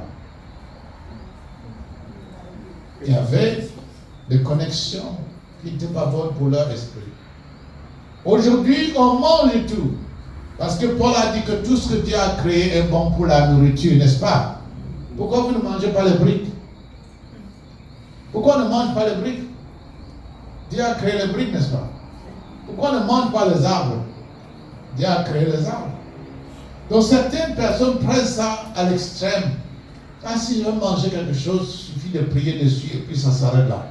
Il y avait des connexions qui n'étaient pas bonnes pour leur esprit. Aujourd'hui, on mange tout. Parce que Paul a dit que tout ce que Dieu a créé est bon pour la nourriture, n'est-ce pas? Pourquoi vous ne mangez pas les briques? Pourquoi on ne mange pas les briques? Dieu a créé les briques, n'est-ce pas? Pourquoi on ne mange pas les arbres? Dieu a créé les arbres. Donc certaines personnes prennent ça à l'extrême. Ah, si je veux manger quelque chose, il suffit de prier dessus et puis ça s'arrête là.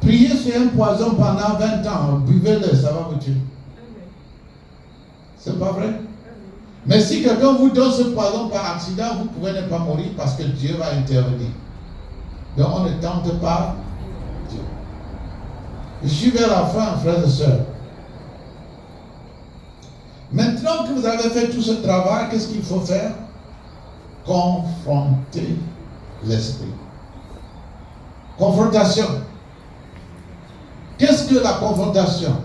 Priez sur un poison pendant 20 ans, buvez-le, ça va vous tuer. C'est pas vrai? Mais si quelqu'un vous donne ce poison par accident, vous pouvez ne pas mourir parce que Dieu va intervenir. Donc on ne tente pas Dieu. Je suis vers la fin, frères et sœurs. Maintenant que vous avez fait tout ce travail, qu'est-ce qu'il faut faire? Confronter l'esprit. Confrontation. Qu'est-ce que la confrontation?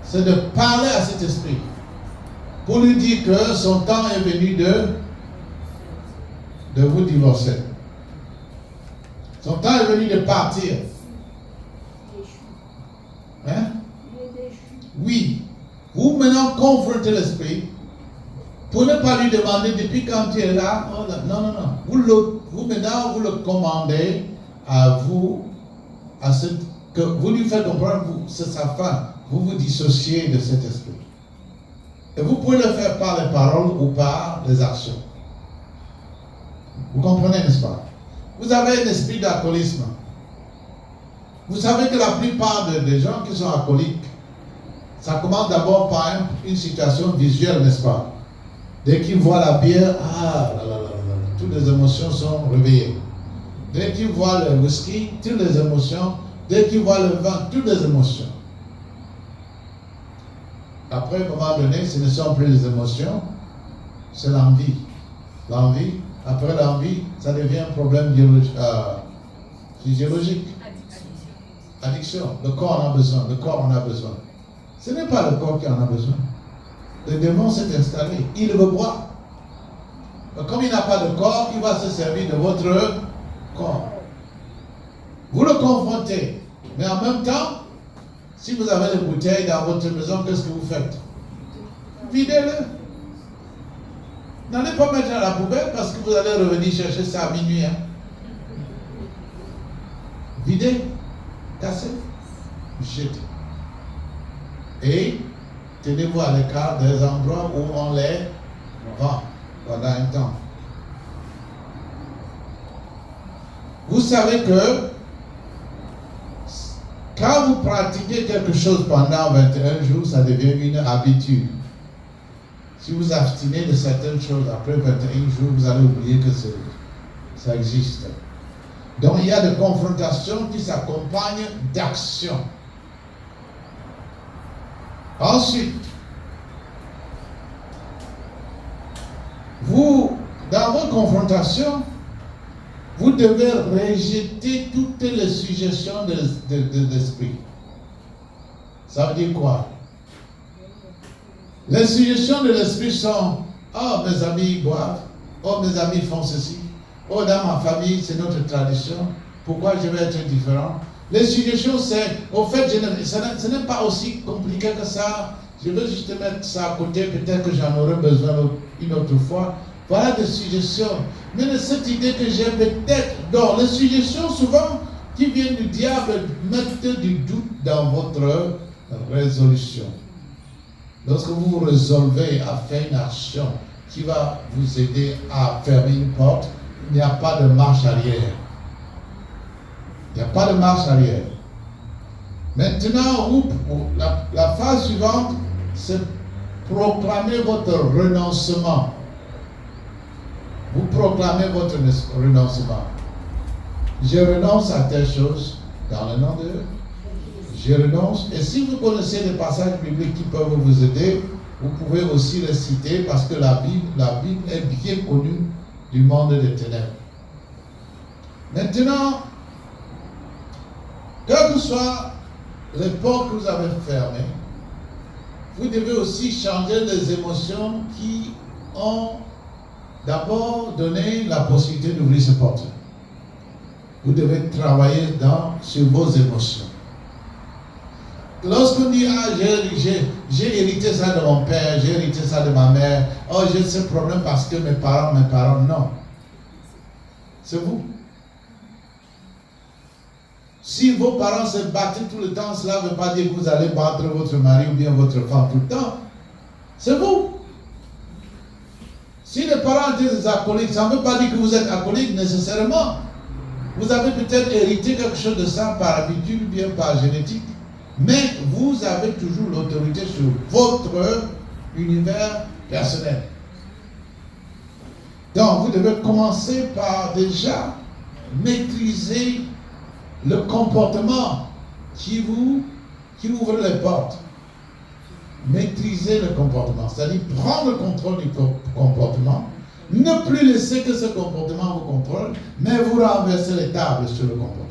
C'est de parler à cet esprit pour lui dire que son temps est venu de vous divorcer. Son temps est venu de partir. Hein? Oui. Vous maintenant confrontez l'esprit pour ne pas lui demander depuis quand tu es là. Oh, non, non, non. Vous maintenant, vous le commandez à vous, que vous lui faites comprendre, c'est sa fin. Vous vous dissociez de cet esprit. Et vous pouvez le faire par les paroles ou par les actions. Vous comprenez, n'est-ce pas? Vous avez un esprit d'alcoolisme. Vous savez que la plupart des gens qui sont alcooliques, ça commence d'abord par une situation visuelle, n'est-ce pas? Dès qu'ils voient la bière, toutes les émotions sont réveillées. Dès qu'ils voient le whisky, toutes les émotions. Dès qu'ils voient le vin, toutes les émotions. Après, à un moment donné, ce ne sont plus les émotions, c'est l'envie. L'envie, après l'envie, ça devient un problème physiologique. Addiction. Le corps en a besoin. Le corps en a besoin. Ce n'est pas le corps qui en a besoin. Le démon s'est installé. Il veut boire. Comme il n'a pas de corps, il va se servir de votre corps. Vous le confrontez. Mais en même temps, si vous avez des bouteilles dans votre maison, qu'est-ce que vous faites? Videz-le. N'allez pas mettre à la poubelle parce que vous allez revenir chercher ça à minuit. Hein. Videz, cassez, jetez. Et tenez-vous à l'écart des endroits où on les vend pendant un temps. Vous savez que quand vous pratiquez quelque chose pendant 21 jours, ça devient une habitude. Si vous abstinez de certaines choses après 21 jours, vous allez oublier que ça existe. Donc il y a des confrontations qui s'accompagnent d'actions. Ensuite, vous, dans vos confrontations, vous devez rejeter toutes les suggestions de l'esprit. Ça veut dire quoi? Les suggestions de l'esprit sont: oh, mes amis boivent, oh, mes amis font ceci, oh, dans ma famille, c'est notre tradition, pourquoi je vais être différent? Les suggestions, c'est, au fait, ce n'est pas aussi compliqué que ça. Je veux juste mettre ça à côté, peut-être que j'en aurai besoin une autre fois. Voilà des suggestions. Mais cette idée que j'ai peut-être... Donc, les suggestions, souvent, qui viennent du diable, mettent du doute dans votre résolution. Lorsque vous vous résolvez à faire une action qui va vous aider à fermer une porte, il n'y a pas de marche arrière. Il n'y a pas de marche arrière. Maintenant, la phase suivante, c'est proclamer votre renoncement. Vous proclamez votre renoncement. Je renonce à telle chose dans le nom de Dieu. Je renonce. Et si vous connaissez des passages bibliques qui peuvent vous aider, vous pouvez aussi les citer parce que la Bible est bien connue du monde des ténèbres. Maintenant, quelle que soit l'époque que vous avez fermée, vous devez aussi changer les émotions qui ont d'abord donné la possibilité d'ouvrir ces portes. Vous devez travailler sur vos émotions. Lorsqu'on dit, j'ai hérité ça de mon père, j'ai hérité ça de ma mère, oh, j'ai ce problème parce que mes parents, non. C'est vous. Si vos parents se battent tout le temps, cela ne veut pas dire que vous allez battre votre mari ou bien votre femme tout le temps. C'est vous. Si les parents étaient des alcooliques, ça ne veut pas dire que vous êtes alcoolique nécessairement. Vous avez peut-être hérité quelque chose de ça par habitude ou bien par génétique. Mais vous avez toujours l'autorité sur votre univers personnel. Donc, vous devez commencer par déjà maîtriser le comportement qui ouvre les portes. Maîtriser le comportement, c'est-à-dire prendre le contrôle du comportement Ne plus laisser que ce comportement vous contrôle, mais vous renversez les tables sur le comportement.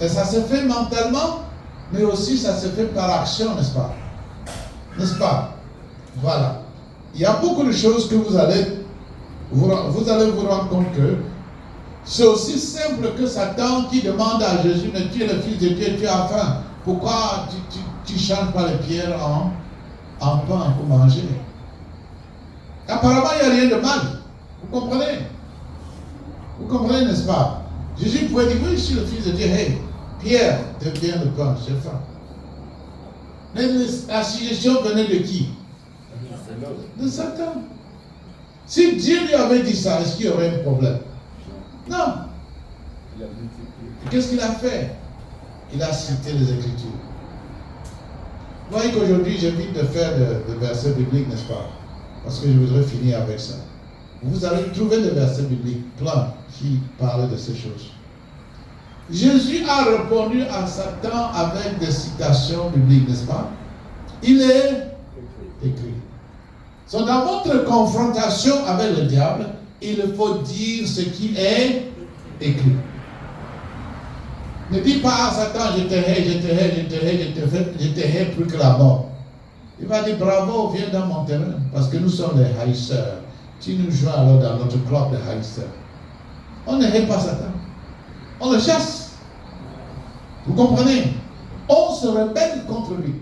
Et ça se fait mentalement, mais aussi ça se fait par action, n'est-ce pas? N'est-ce pas? Voilà. Il y a beaucoup de choses que vous allez vous rendre compte que c'est aussi simple que Satan qui demande à Jésus, mais tu es le Fils de Dieu, tu as faim. Pourquoi tu changes pas les pierres en pain pour manger? Apparemment, il n'y a rien de mal. Vous comprenez? Vous comprenez, n'est-ce pas? Jésus pouvait dire, oui, je suis le Fils de Dieu. Hey, Pierre, devient le pain, j'ai faim. Mais la suggestion venait de qui? De Satan. Si Dieu lui avait dit ça, est-ce qu'il y aurait un problème? Non. Qu'est-ce qu'il a fait? Il a cité les Écritures. Vous voyez qu'aujourd'hui, j'évite de faire de versets bibliques, n'est-ce pas? Parce que je voudrais finir avec ça. Vous allez trouver des versets bibliques plein qui parlent de ces choses. Jésus a répondu à Satan avec des citations bibliques, n'est-ce pas? Il est écrit. So, dans votre confrontation avec le diable, il faut dire ce qui est écrit. Ne dis pas à Satan, je te hais, je te hais plus que la mort. Il va dire bravo, viens dans mon terrain, parce que nous sommes des haïsseurs. Tu nous joins alors dans notre club de haïsseurs. On ne hait pas Satan. On le chasse. Vous comprenez? On se rebelle contre lui.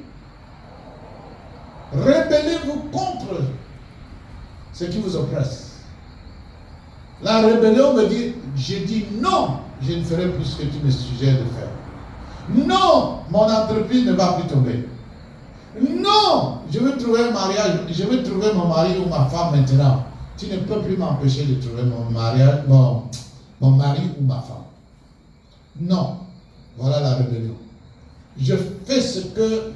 Rebellez-vous contre ce qui vous oppresse. La rébellion veut dire, je dis non, je ne ferai plus ce que tu me suggères de faire. Non, mon entreprise ne va plus tomber. Non, je veux trouver un mariage, je veux trouver mon mari ou ma femme maintenant. Tu ne peux plus m'empêcher de trouver mon mariage, mon mari ou ma femme. Non, voilà la rébellion. Je fais ce que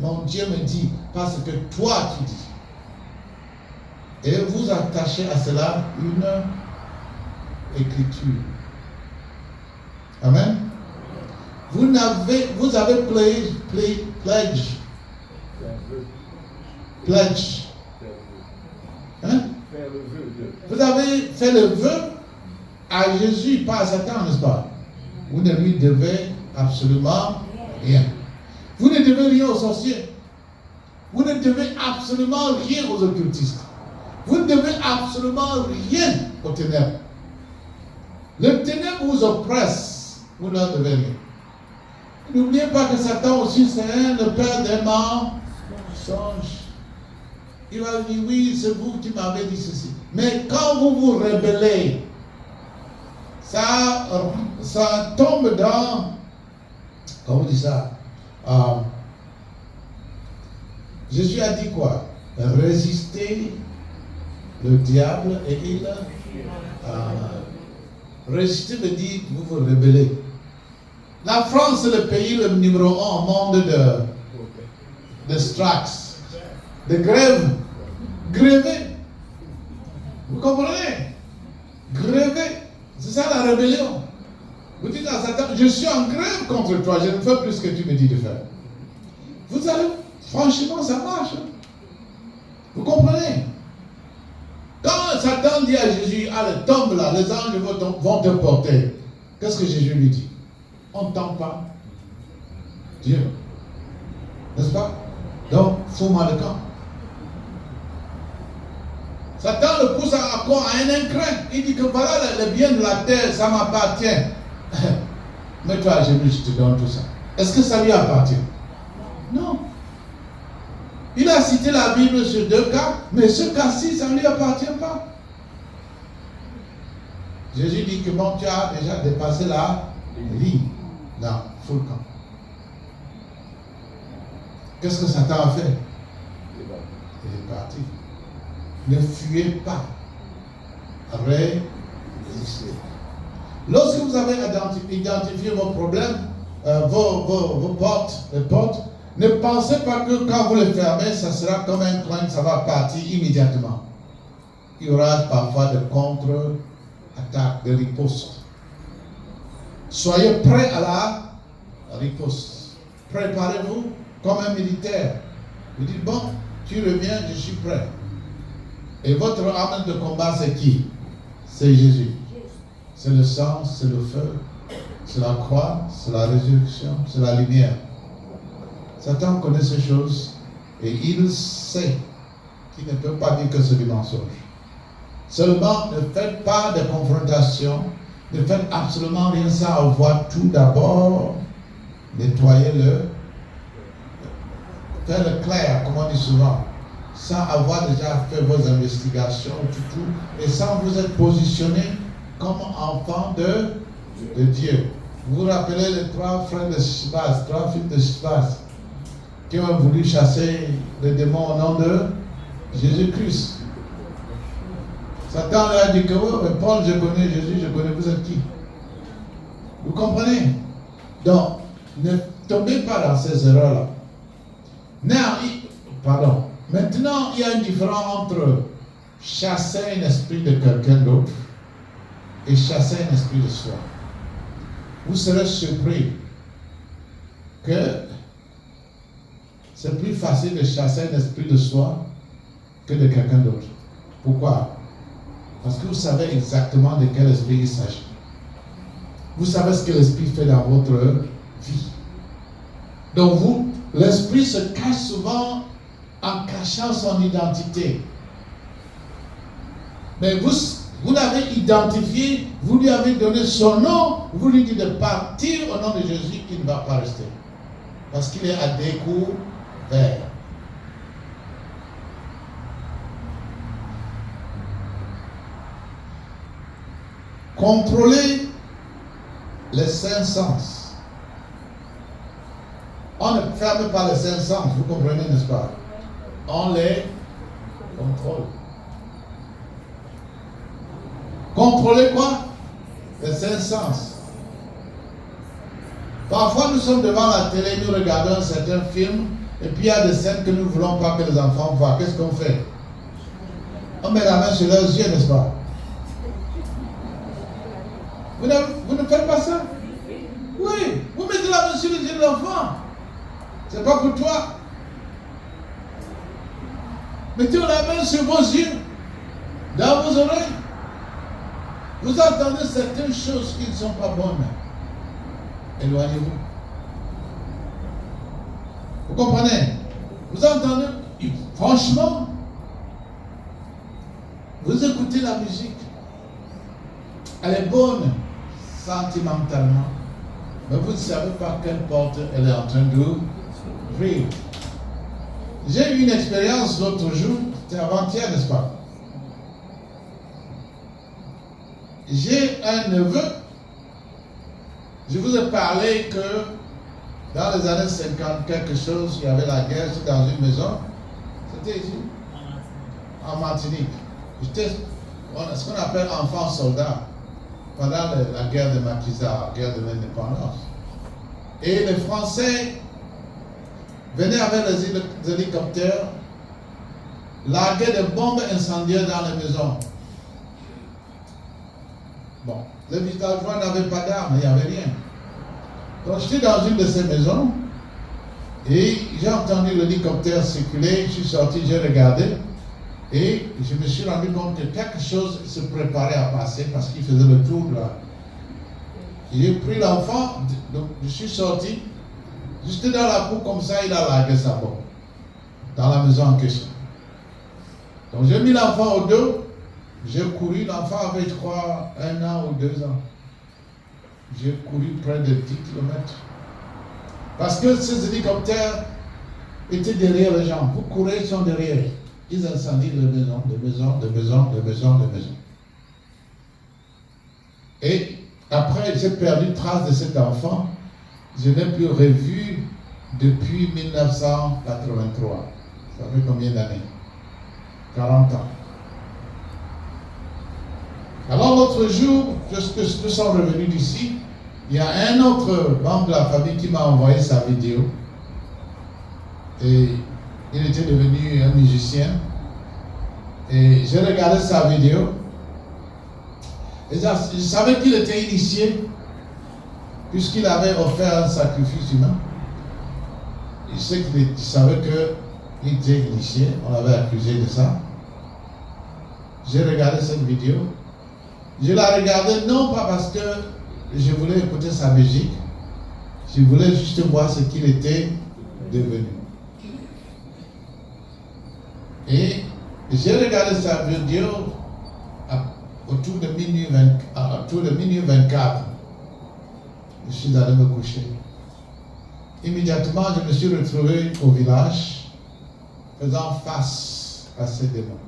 mon Dieu me dit, parce que toi tu dis. Et vous attachez à cela une écriture. Amen. Vous avez pledge. Hein? Vous avez fait le vœu à Jésus, pas à Satan, n'est-ce pas? Vous ne lui devez absolument rien. Vous ne devez rien aux sorciers. Vous ne devez absolument rien aux occultistes. Vous ne devez absolument rien aux ténèbres. Le ténèbre vous oppresse. Vous ne devez rien. N'oubliez pas que Satan aussi, c'est le père des mensonges. Il va dire, oui, c'est vous qui m'avez dit ceci. Mais quand vous vous rebellez, ça tombe dans, comment on dit ça? Jésus a dit quoi? Résistez le diable et il... résister veut dire vous vous rebellez. La France est le pays le numéro 1 au monde de strikes, de grèves. Gréver. Vous comprenez? Gréver. C'est ça la rébellion. Vous dites à Satan, je suis en grève contre toi, je ne fais plus ce que tu me dis de faire. Vous allez, franchement, ça marche. Vous comprenez? Quand Satan dit à Jésus, allez, tombe là, les anges vont te porter. Qu'est-ce que Jésus lui dit? On ne tombe pas. Dieu. N'est-ce pas? Donc, fous-moi le camp. Satan le pousse à quoi? À un incraint. Il dit que voilà le bien de la terre, ça m'appartient. Mets-toi à genoux, je te donne tout ça. Est-ce que ça lui appartient? Non. Il a cité la Bible sur 2 cas, mais ce cas-ci, ça ne lui appartient pas. Jésus dit que bon, tu as déjà dépassé la ligne. Non, faut le camp. Qu'est-ce que Satan a fait? Il est parti. Ne fuyez pas. Résistez. Lorsque vous avez identifié vos problèmes, vos portes, ne pensez pas que quand vous les fermez, ça sera comme un coin, ça va partir immédiatement. Il y aura parfois de contre-attaques, de ripostes. Soyez prêts à la riposte. Préparez-vous comme un militaire. Vous dites, bon, tu reviens, je suis prêt. Et votre arme de combat, c'est qui? C'est Jésus. C'est le sang, c'est le feu, c'est la croix, c'est la résurrection, c'est la lumière. Satan connaît ces choses et il sait qu'il ne peut pas dire que c'est du mensonge. Seulement, ne faites pas de confrontation, ne faites absolument rien sans avoir tout d'abord nettoyé faire le clair, comme on dit souvent, sans avoir déjà fait vos investigations, tout, et sans vous être positionné comme enfant de Dieu. Vous vous rappelez les 3 frères de Shibaz, 3 fils de Shibaz, qui ont voulu chasser les démons au nom de Jésus-Christ. Satan leur a dit que oui, mais Paul, je connais Jésus, je connais, vous êtes qui? Vous comprenez? Donc, ne tombez pas dans ces erreurs-là. Maintenant, il y a une différence entre chasser un esprit de quelqu'un d'autre et chasser un esprit de soi. Vous serez surpris que c'est plus facile de chasser un esprit de soi que de quelqu'un d'autre. Pourquoi? Parce que vous savez exactement de quel esprit il s'agit. Vous savez ce que l'esprit fait dans votre vie. Donc l'esprit se cache souvent en cachant son identité. Mais vous l'avez identifié, vous lui avez donné son nom, vous lui dites de partir au nom de Jésus, il ne va pas rester. Parce qu'il est à découvert. Contrôler les 5 sens. On ne ferme pas les 5 sens, vous comprenez, n'est-ce pas? On les contrôle. Contrôler quoi? Les 5 sens. Parfois, nous sommes devant la télé, nous regardons un certain film, et puis il y a des scènes que nous ne voulons pas que les enfants voient. Qu'est-ce qu'on fait? On met la main sur leurs yeux, n'est-ce pas? Vous ne faites pas ça? Oui, vous mettez la main sur les yeux de l'enfant. C'est pas pour toi. Mettez la main sur vos yeux, dans vos oreilles. Vous entendez certaines choses qui ne sont pas bonnes. Éloignez-vous. Vous comprenez? Vous entendez? Franchement, vous écoutez la musique. Elle est bonne sentimentalement, mais vous ne savez pas quelle porte elle est en train d'ouvrir. J'ai eu une expérience l'autre jour, c'était avant-hier, n'est-ce pas? J'ai un neveu. Je vous ai parlé que dans les années 50, quelque chose, il y avait la guerre, j'étais dans une maison. C'était ici? En Martinique. J'étais ce qu'on appelle enfant soldat pendant la guerre de Maquisard, la guerre de l'indépendance. Et les Français venaient avec les hélicoptères, larguaient des bombes incendiaires dans les maisons. Bon, les villageois n'avaient pas d'armes, il n'y avait rien. Donc j'étais dans une de ces maisons et j'ai entendu l'hélicoptère circuler, je suis sorti, j'ai regardé et je me suis rendu compte que quelque chose se préparait à passer parce qu'il faisait le tour là. J'ai pris l'enfant, donc je suis sorti, j'étais dans la cour comme ça, il a largué sa bombe dans la maison en question. Donc j'ai mis l'enfant au dos. J'ai couru, l'enfant avait, je crois, 1 an ou 2 ans. J'ai couru près de 10 km. Parce que ces hélicoptères étaient derrière les gens. Vous courez, ils sont derrière. Ils incendient les maisons, des maisons, des maisons, des maisons, des maisons. Et après, j'ai perdu trace de cet enfant. Je n'ai plus revu depuis 1983. Ça fait combien d'années? 40 ans. Alors l'autre jour, lorsque nous sommes revenus d'ici, il y a un autre membre de la famille qui m'a envoyé sa vidéo. Et il était devenu un musicien. Et j'ai regardé sa vidéo. Et je savais qu'il était initié, puisqu'il avait offert un sacrifice humain. Je savais qu'il était initié, on l'avait accusé de ça. j'ai regardé cette vidéo. Je la regardais non pas parce que je voulais écouter sa musique, je voulais juste voir ce qu'il était devenu. Et j'ai regardé sa vidéo autour de minuit 24. Je suis allé me coucher. Immédiatement, je me suis retrouvé au village, faisant face à ces démons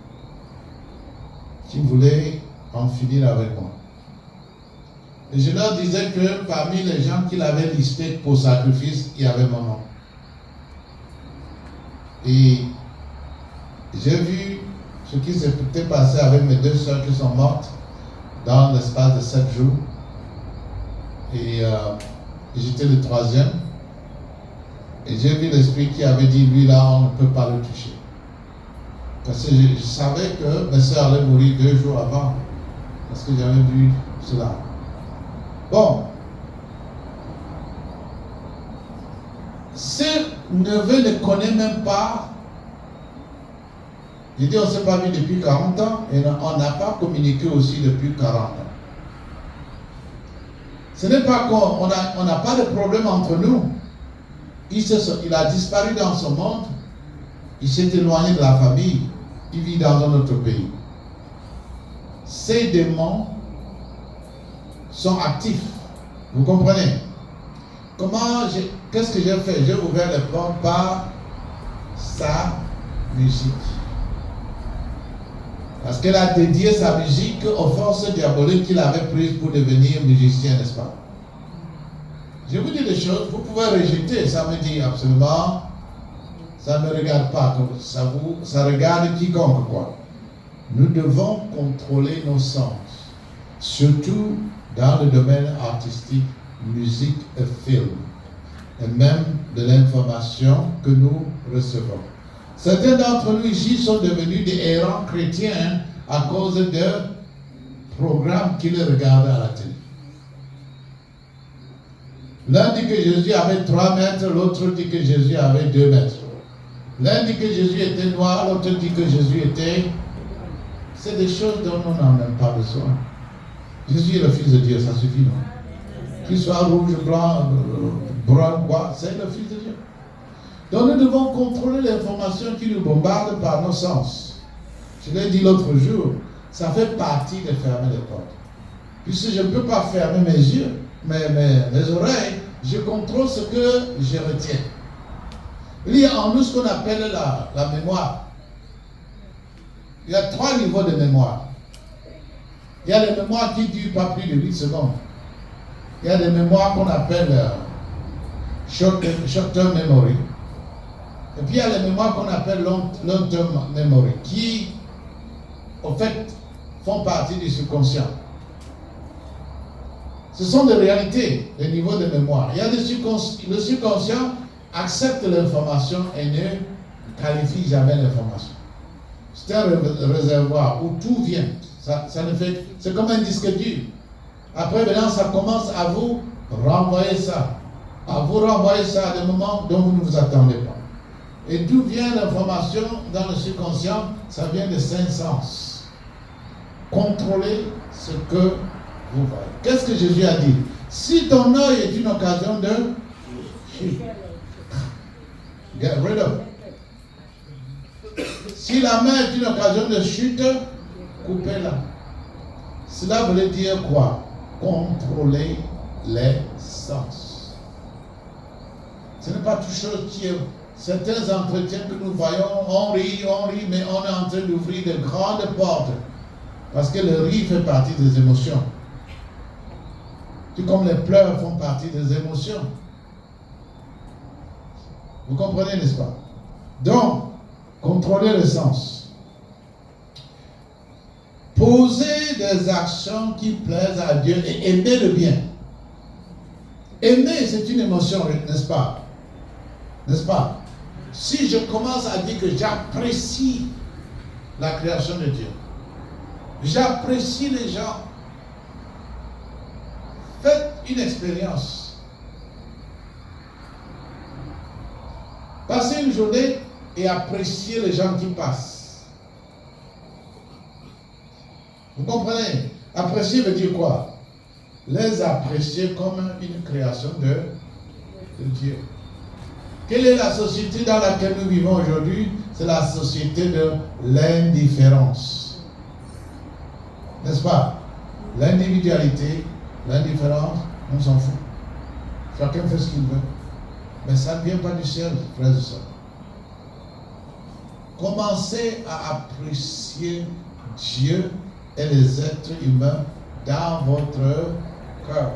qui voulaient en finir avec moi. Et je leur disais que parmi les gens qu'il avait listés pour sacrifice, il y avait mon nom. Et j'ai vu ce qui s'était passé avec mes 2 sœurs qui sont mortes dans l'espace de 7 jours. Et j'étais le 3e. Et j'ai vu l'esprit qui avait dit, lui là, on ne peut pas le toucher. Parce que je savais que mes soeurs allaient mourir 2 jours avant. Parce que j'avais vu cela. Bon. Ce neveu ne connaît même pas. Je dis, on ne s'est pas vu depuis 40 ans et on n'a pas communiqué aussi depuis 40 ans. Ce n'est pas qu'on n'a pas de problème entre nous. Il a disparu dans ce monde. Il s'est éloigné de la famille. Il vit dans un autre pays. Ces démons sont actifs. Vous comprenez? Qu'est-ce que j'ai fait? J'ai ouvert les portes par sa musique. Parce qu'elle a dédié sa musique aux forces diaboliques qu'il avait prises pour devenir musicien, n'est-ce pas? Je vous dis des choses, vous pouvez rejeter, ça me dit absolument, ça ne me regarde pas, ça regarde quiconque, quoi. Nous devons contrôler nos sens, surtout dans le domaine artistique, musique et film, et même de l'information que nous recevons. Certains d'entre nous ici sont devenus des errants chrétiens à cause de programmes qu'ils regardent à la télé. L'un dit que Jésus avait 3 mètres, l'autre dit que Jésus avait 2 mètres. L'un dit que Jésus était noir, l'autre dit que Jésus était... C'est des choses dont on n'en a même pas besoin. Jésus est le Fils de Dieu, ça suffit, non? Qu'il soit rouge, blanc, brun, quoi, c'est le Fils de Dieu. Donc nous devons contrôler l'information qui nous bombarde par nos sens. Je l'ai dit l'autre jour, ça fait partie de fermer les portes. Puisque je ne peux pas fermer mes yeux, mes oreilles, je contrôle ce que je retiens. Il y a en nous ce qu'on appelle la mémoire. Il y a 3 niveaux de mémoire. Il y a les mémoires qui ne durent pas plus de 8 secondes. Il y a des mémoires qu'on appelle short-term memory. Et puis il y a les mémoires qu'on appelle long-term memory, qui, au fait, font partie du subconscient. Ce sont des réalités, des niveaux de mémoire. Il y a le subconscient accepte l'information et ne qualifie jamais l'information. C'est un réservoir où tout vient. C'est comme un disque dur. Après, maintenant, ça commence à vous renvoyer ça. À vous renvoyer ça à des moments dont vous ne vous attendez pas. Et d'où vient l'information dans le subconscient? Ça vient des 5 sens. Contrôlez ce que vous voyez. Qu'est-ce que Jésus a dit? Si ton œil est une occasion de chute, get rid of it. Si la main est une occasion de chute, coupez-la. Cela voulait dire quoi? Contrôler les sens. Ce n'est pas toute chose qui est... Certains entretiens que nous voyons, on rit, mais on est en train d'ouvrir de grandes portes. Parce que le rire fait partie des émotions. Tout comme les pleurs font partie des émotions. Vous comprenez, n'est-ce pas? Donc, contrôler le sens. Poser des actions qui plaisent à Dieu et aimer le bien. Aimer, c'est une émotion, n'est-ce pas? N'est-ce pas? Si je commence à dire que j'apprécie la création de Dieu, j'apprécie les gens, faites une expérience. Passez une journée et appréciez les gens qui passent. Vous comprenez? Apprécier veut dire quoi? Les apprécier comme une création de Dieu. Quelle est la société dans laquelle nous vivons aujourd'hui? C'est la société de l'indifférence. N'est-ce pas? L'individualité, l'indifférence, on s'en fout. Chacun fait ce qu'il veut. Mais ça ne vient pas du ciel, frères et sœurs. Commencez à apprécier Dieu et les êtres humains dans votre cœur.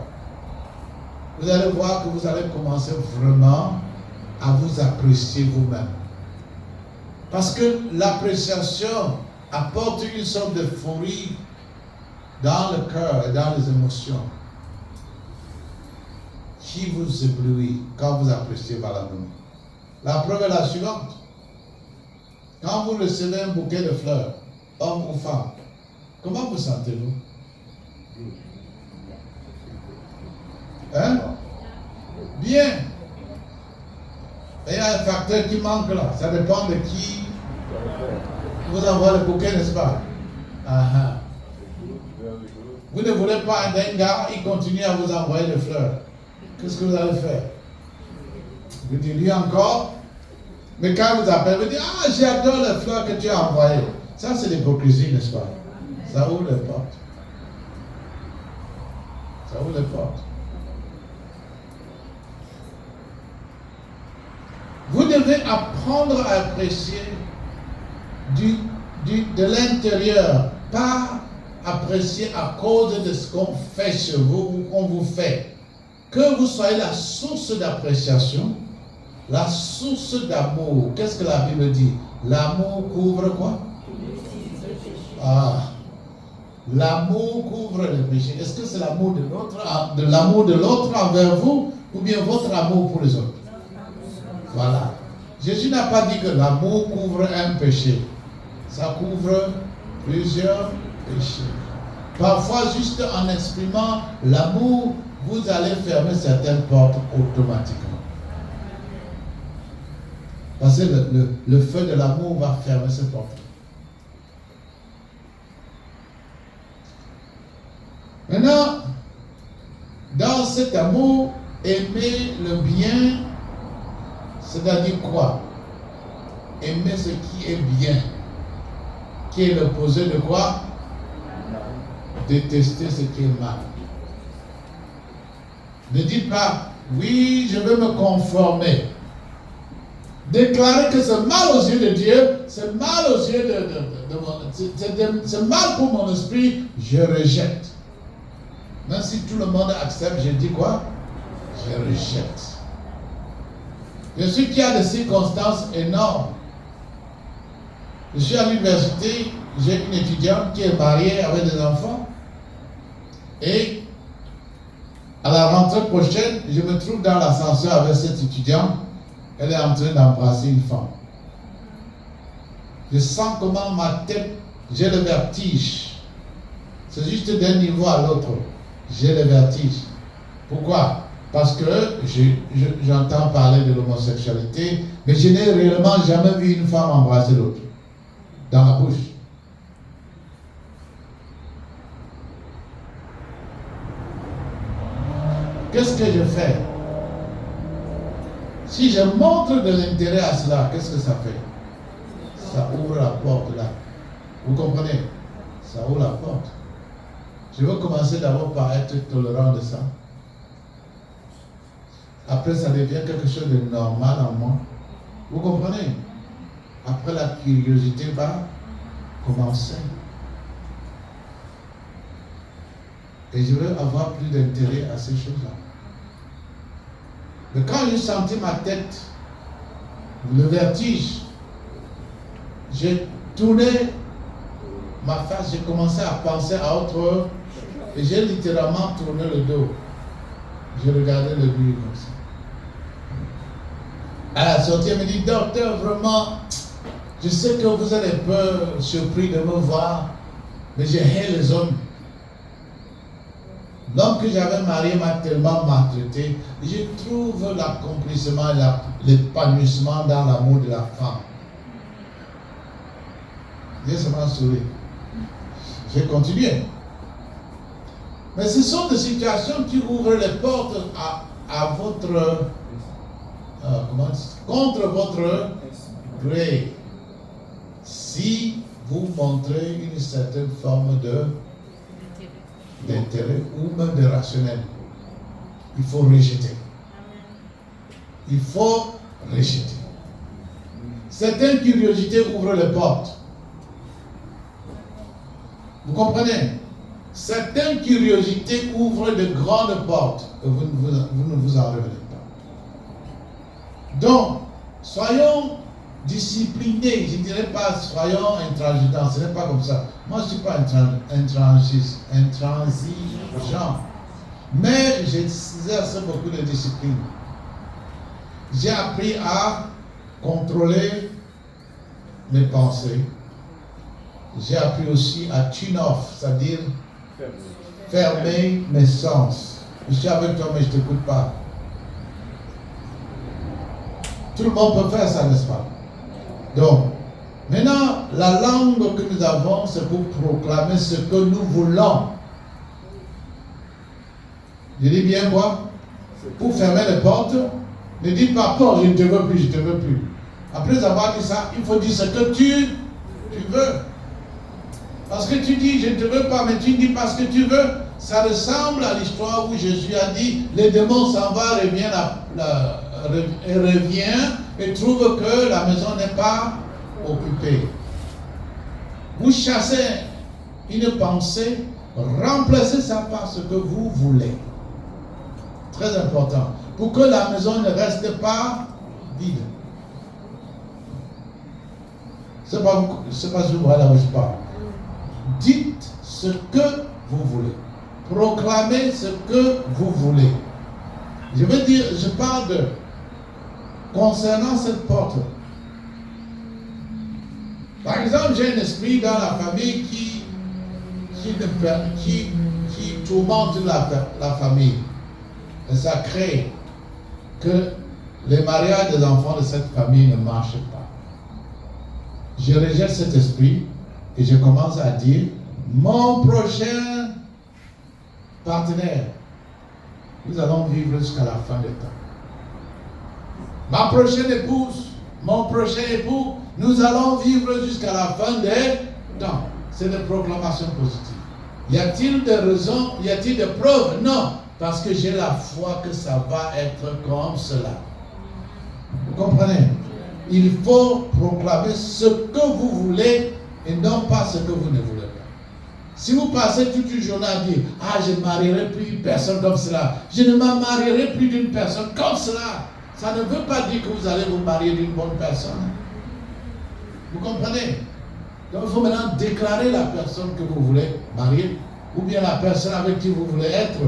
Vous allez voir que vous allez commencer vraiment à vous apprécier vous-même. Parce que l'appréciation apporte une sorte d'euphorie dans le cœur et dans les émotions qui vous éblouit quand vous appréciez valablement. La preuve est la suivante. Quand vous recevez un bouquet de fleurs, homme ou femme, comment vous sentez-vous? Hein? Bien. Et il y a un facteur qui manque là. Ça dépend de qui vous envoie le bouquet, n'est-ce pas? Vous ne voulez pas d'un gars, il continue à vous envoyer des fleurs. Qu'est-ce que vous allez faire? Vous dites lui encore. Mais quand il vous appelle, vous dites, ah, j'adore les fleurs que tu as envoyées. Ça, c'est l'hypocrisie, n'est-ce pas? Ça ouvre les portes. Ça ouvre les portes. Vous devez apprendre à apprécier de l'intérieur, pas apprécier à cause de ce qu'on fait sur vous ou qu'on vous fait. Que vous soyez la source d'appréciation, la source d'amour. Qu'est-ce que la Bible dit? L'amour couvre quoi? L'amour couvre les péchés. Est-ce que c'est l'amour de l'autre envers vous ou bien votre amour pour les autres? Voilà. Jésus n'a pas dit que l'amour couvre un péché. Ça couvre plusieurs péchés. Parfois, juste en exprimant l'amour, vous allez fermer certaines portes automatiquement. Parce que le feu de l'amour va fermer ces portes. Maintenant, dans cet amour, aimer le bien, c'est-à-dire quoi? Aimer ce qui est bien, qui est l'opposé de quoi? Détester ce qui est mal. Ne dites pas, oui, je veux me conformer. Déclarer que c'est mal aux yeux de Dieu, c'est mal aux yeux c'est mal pour mon esprit, je rejette. Même si tout le monde accepte, je dis quoi? Je rejette. Je sais qu'il y a des circonstances énormes. Je suis à l'université, j'ai une étudiante qui est mariée avec des enfants. Et à la rentrée prochaine, je me trouve dans l'ascenseur avec cette étudiante. Elle est en train d'embrasser une femme. Je sens comment ma tête, j'ai le vertige. C'est juste d'un niveau à l'autre. J'ai le vertige. Pourquoi? Parce que j'entends parler de l'homosexualité, mais je n'ai réellement jamais vu une femme embrasser l'autre. Dans la bouche. Qu'est-ce que je fais? Si je montre de l'intérêt à cela, qu'est-ce que ça fait? Ça ouvre la porte là. Vous comprenez? Ça ouvre la porte. Je veux commencer d'abord par être tolérant de ça. Après, ça devient quelque chose de normal en moi. Vous comprenez? Après, la curiosité va commencer. Et je veux avoir plus d'intérêt à ces choses-là. Mais quand j'ai senti ma tête, le vertige, j'ai tourné ma face, j'ai commencé à penser à autre chose, et j'ai littéralement tourné le dos. J'ai regardé le but comme ça. À la sortie, elle me dit, docteur, vraiment, je sais que vous êtes un peu surpris de me voir, mais je hais les hommes. L'homme que j'avais marié m'a tellement maltraité. Je trouve l'accomplissement, l'épanouissement dans l'amour de la femme. J'ai seulement souri. J'ai continué. Mais ce sont des situations qui ouvrent les portes à votre... contre votre gré. Si vous montrez une certaine forme d'intérêt ou même de rationnel, il faut rejeter. Il faut rejeter. Certaines curiosités ouvrent les portes. Vous comprenez? Certaines curiosités ouvrent de grandes portes et vous ne vous en revenez pas. Donc, soyons disciplinés. Je ne dirais pas soyons intransigeants. Ce n'est pas comme ça. Moi, je ne suis pas intransigeant. Mais j'exerce beaucoup de discipline. J'ai appris à contrôler mes pensées. J'ai appris aussi à tune off, c'est-à-dire fermer mes sens. Je suis avec toi, mais je ne t'écoute pas. Tout le monde peut faire ça, n'est-ce pas? Donc, maintenant, la langue que nous avons, c'est pour proclamer ce que nous voulons. Je dis bien quoi? Pour fermer les portes, ne dites pas, oh, je ne te veux plus, je ne te veux plus. Après avoir dit ça, il faut dire ce que tu veux. Parce que tu dis, je ne te veux pas, mais tu dis parce que tu veux. Ça ressemble à l'histoire où Jésus a dit, les démons s'en vont, revient et trouve que la maison n'est pas occupée. Vous chassez une pensée, remplacez ça par ce que vous voulez. Très important. Pour que la maison ne reste pas vide. C'est pas si vous voyez là où je parle. Dites ce que vous voulez. Proclamez ce que vous voulez. Je veux dire, je parle de concernant cette porte. Par exemple, j'ai un esprit dans la famille qui tourmente la famille. Et ça crée que les mariages des enfants de cette famille ne marchent pas. Je rejette cet esprit et je commence à dire, mon prochain partenaire, nous allons vivre jusqu'à la fin des temps. Ma prochaine épouse, mon prochain époux, nous allons vivre jusqu'à la fin des temps. C'est des proclamations positives. Y a-t-il des raisons, y a-t-il des preuves? Non, parce que j'ai la foi que ça va être comme cela. Vous comprenez? Il faut proclamer ce que vous voulez et non pas ce que vous ne voulez pas. Si vous passez toute une journée à dire, ah, je ne marierai plus une personne comme cela, je ne me marierai plus d'une personne comme cela, ça ne veut pas dire que vous allez vous marier d'une bonne personne. Vous comprenez? Donc il faut maintenant déclarer la personne que vous voulez marier, ou bien la personne avec qui vous voulez être,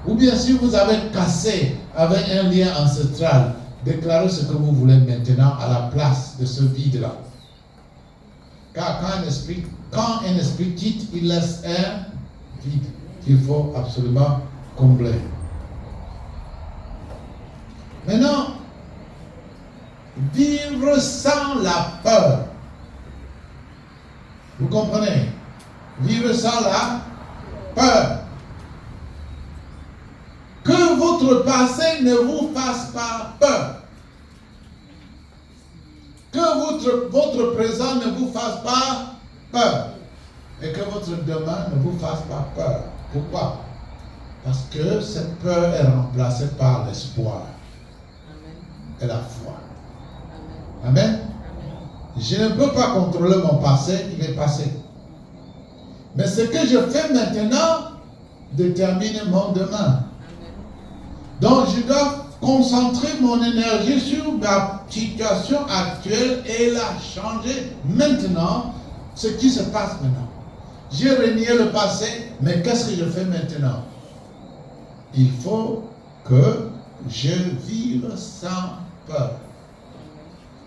ou bien si vous avez cassé avec un lien ancestral, déclarez ce que vous voulez maintenant à la place de ce vide-là. Car quand un esprit quitte, il laisse un vide qu'il faut absolument combler. Maintenant, vivre sans la peur. Vous comprenez? Vivre sans la peur. Que votre passé ne vous fasse pas peur. Que votre présent ne vous fasse pas peur. Et que votre demain ne vous fasse pas peur. Pourquoi? Parce que cette peur est remplacée par l'espoir. Et la foi. Amen. Je ne peux pas contrôler mon passé, il est passé. Mais ce que je fais maintenant détermine mon demain. Donc je dois concentrer mon énergie sur ma situation actuelle et la changer maintenant, ce qui se passe maintenant. J'ai renié le passé, mais qu'est-ce que je fais maintenant? Il faut que je vive sans peur.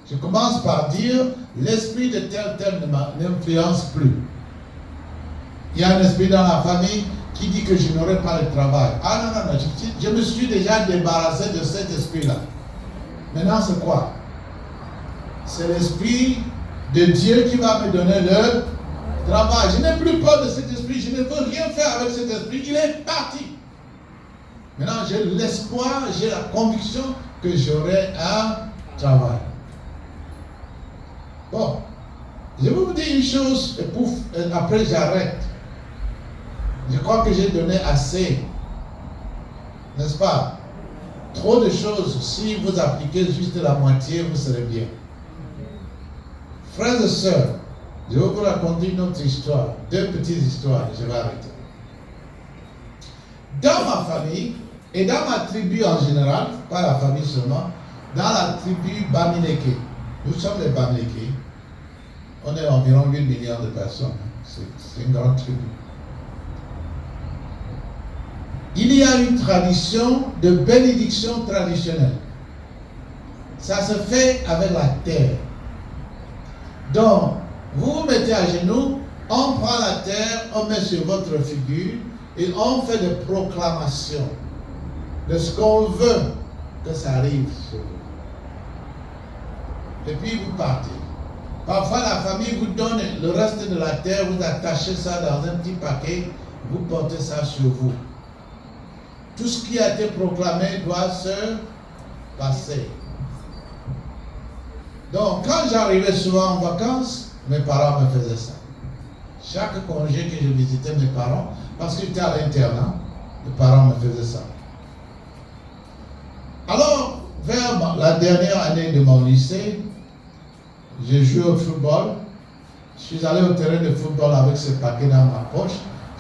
Je commence par dire, l'esprit de tel ne m'influence plus. Il y a un esprit dans la famille qui dit que je n'aurai pas le travail. Ah non, je me suis déjà débarrassé de cet esprit-là. Maintenant, c'est quoi? C'est l'esprit de Dieu qui va me donner le travail. Je n'ai plus peur de cet esprit. Je ne veux rien faire avec cet esprit. Il est parti. Maintenant, j'ai l'espoir, j'ai la conviction que j'aurai un travail. Bon, je vais vous dire une chose et pouf, après j'arrête. Je crois que j'ai donné assez. N'est-ce pas? Trop de choses. Si vous appliquez juste la moitié, vous serez bien. Frères et sœurs, je vais vous raconter une autre histoire. Deux petites histoires. Je vais arrêter. Dans ma famille, et dans ma tribu en général, pas la famille seulement, dans la tribu Bamileke, nous sommes les Bamileke, on est environ 8 millions de personnes. C'est une grande tribu. Il y a une tradition de bénédiction traditionnelle. Ça se fait avec la terre. Donc, vous vous mettez à genoux, on prend la terre, on met sur votre figure et on fait des proclamations de ce qu'on veut que ça arrive sur vous. Et puis vous partez. Parfois la famille vous donne le reste de la terre, vous attachez ça dans un petit paquet, vous portez ça sur vous. Tout ce qui a été proclamé doit se passer. Donc quand j'arrivais souvent en vacances, mes parents me faisaient ça. Chaque congé que je visitais mes parents, parce que j'étais à l'internat, mes parents me faisaient ça. Alors, vers la dernière année de mon lycée, j'ai joué au football. Je suis allé au terrain de football avec ce paquet dans ma poche.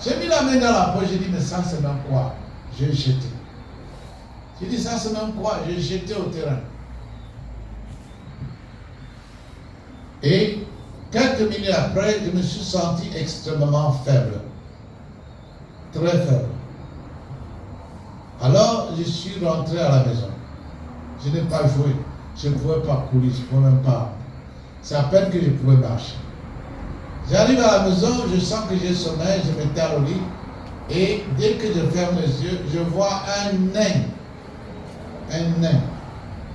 J'ai mis la main dans la poche, j'ai dit, mais ça c'est même quoi? J'ai jeté. J'ai dit, ça c'est même quoi? J'ai jeté au terrain. Et quelques minutes après, je me suis senti extrêmement faible. Très faible. Alors, je suis rentré à la maison. Je n'ai pas joué. Je ne pouvais pas courir, je ne pouvais même pas. C'est à peine que je pouvais marcher. J'arrive à la maison, je sens que j'ai sommeil, je m'étale au lit. Et dès que je ferme les yeux, je vois un nain,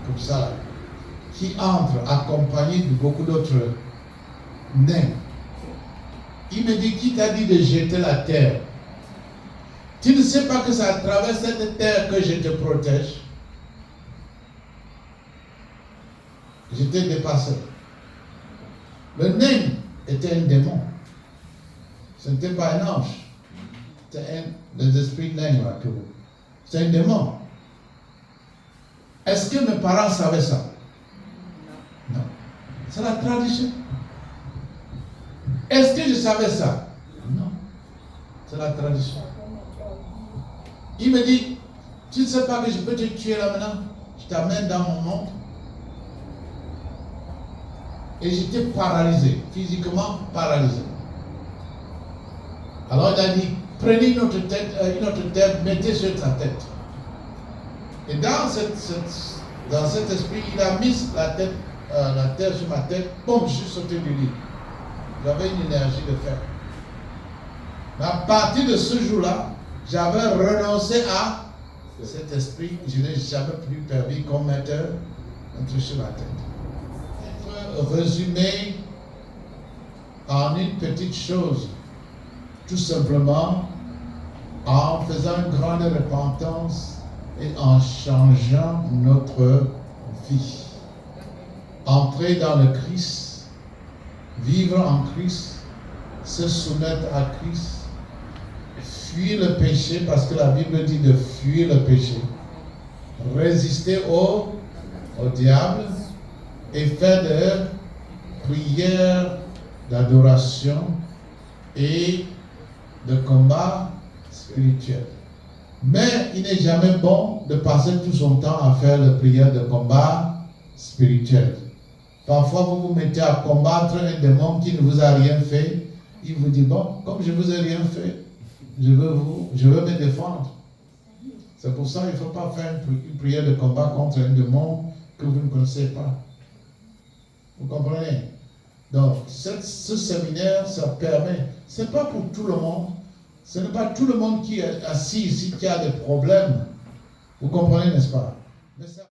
comme ça, là, qui entre accompagné de beaucoup d'autres nains. Il me dit, qui t'a dit de jeter la terre? Tu ne sais pas que c'est à travers cette terre que je te protège? J'étais dépassé. Le nain était un démon. Ce n'était pas un ange. C'était des esprits nains là que vous. C'est un démon. Est-ce que mes parents savaient ça? Non. C'est la tradition. Est-ce que je savais ça? Non. C'est la tradition. Il me dit, tu ne sais pas que je peux te tuer là maintenant? Je t'amène dans mon monde. Et j'étais paralysé, physiquement paralysé. Alors il a dit, prenez une autre terre, mettez sur ta tête. Et dans cet esprit, il a mis la terre sur ma tête, boum, je suis sauté du lit. J'avais une énergie de fer. Mais à partir de ce jour-là, j'avais renoncé à cet esprit. Je n'ai jamais plus permis qu'on mette un truc sur ma tête. Résumé en une petite chose, tout simplement en faisant une grande repentance et en changeant notre vie. Entrer dans le Christ, vivre en Christ, se soumettre à Christ, fuir le péché, parce que la Bible dit de fuir le péché, résister au diable, et faire des prières d'adoration et de combat spirituel. Mais il n'est jamais bon de passer tout son temps à faire des prières de combat spirituel. Parfois, vous vous mettez à combattre un démon qui ne vous a rien fait. Il vous dit, bon, comme je ne vous ai rien fait, je veux me défendre. C'est pour ça qu'il ne faut pas faire une prière de combat contre un démon que vous ne connaissez pas. Vous comprenez? Donc, ce séminaire, ça permet, ce n'est pas pour tout le monde, ce n'est pas tout le monde qui est assis ici qui a des problèmes. Vous comprenez, n'est-ce pas? Mais ça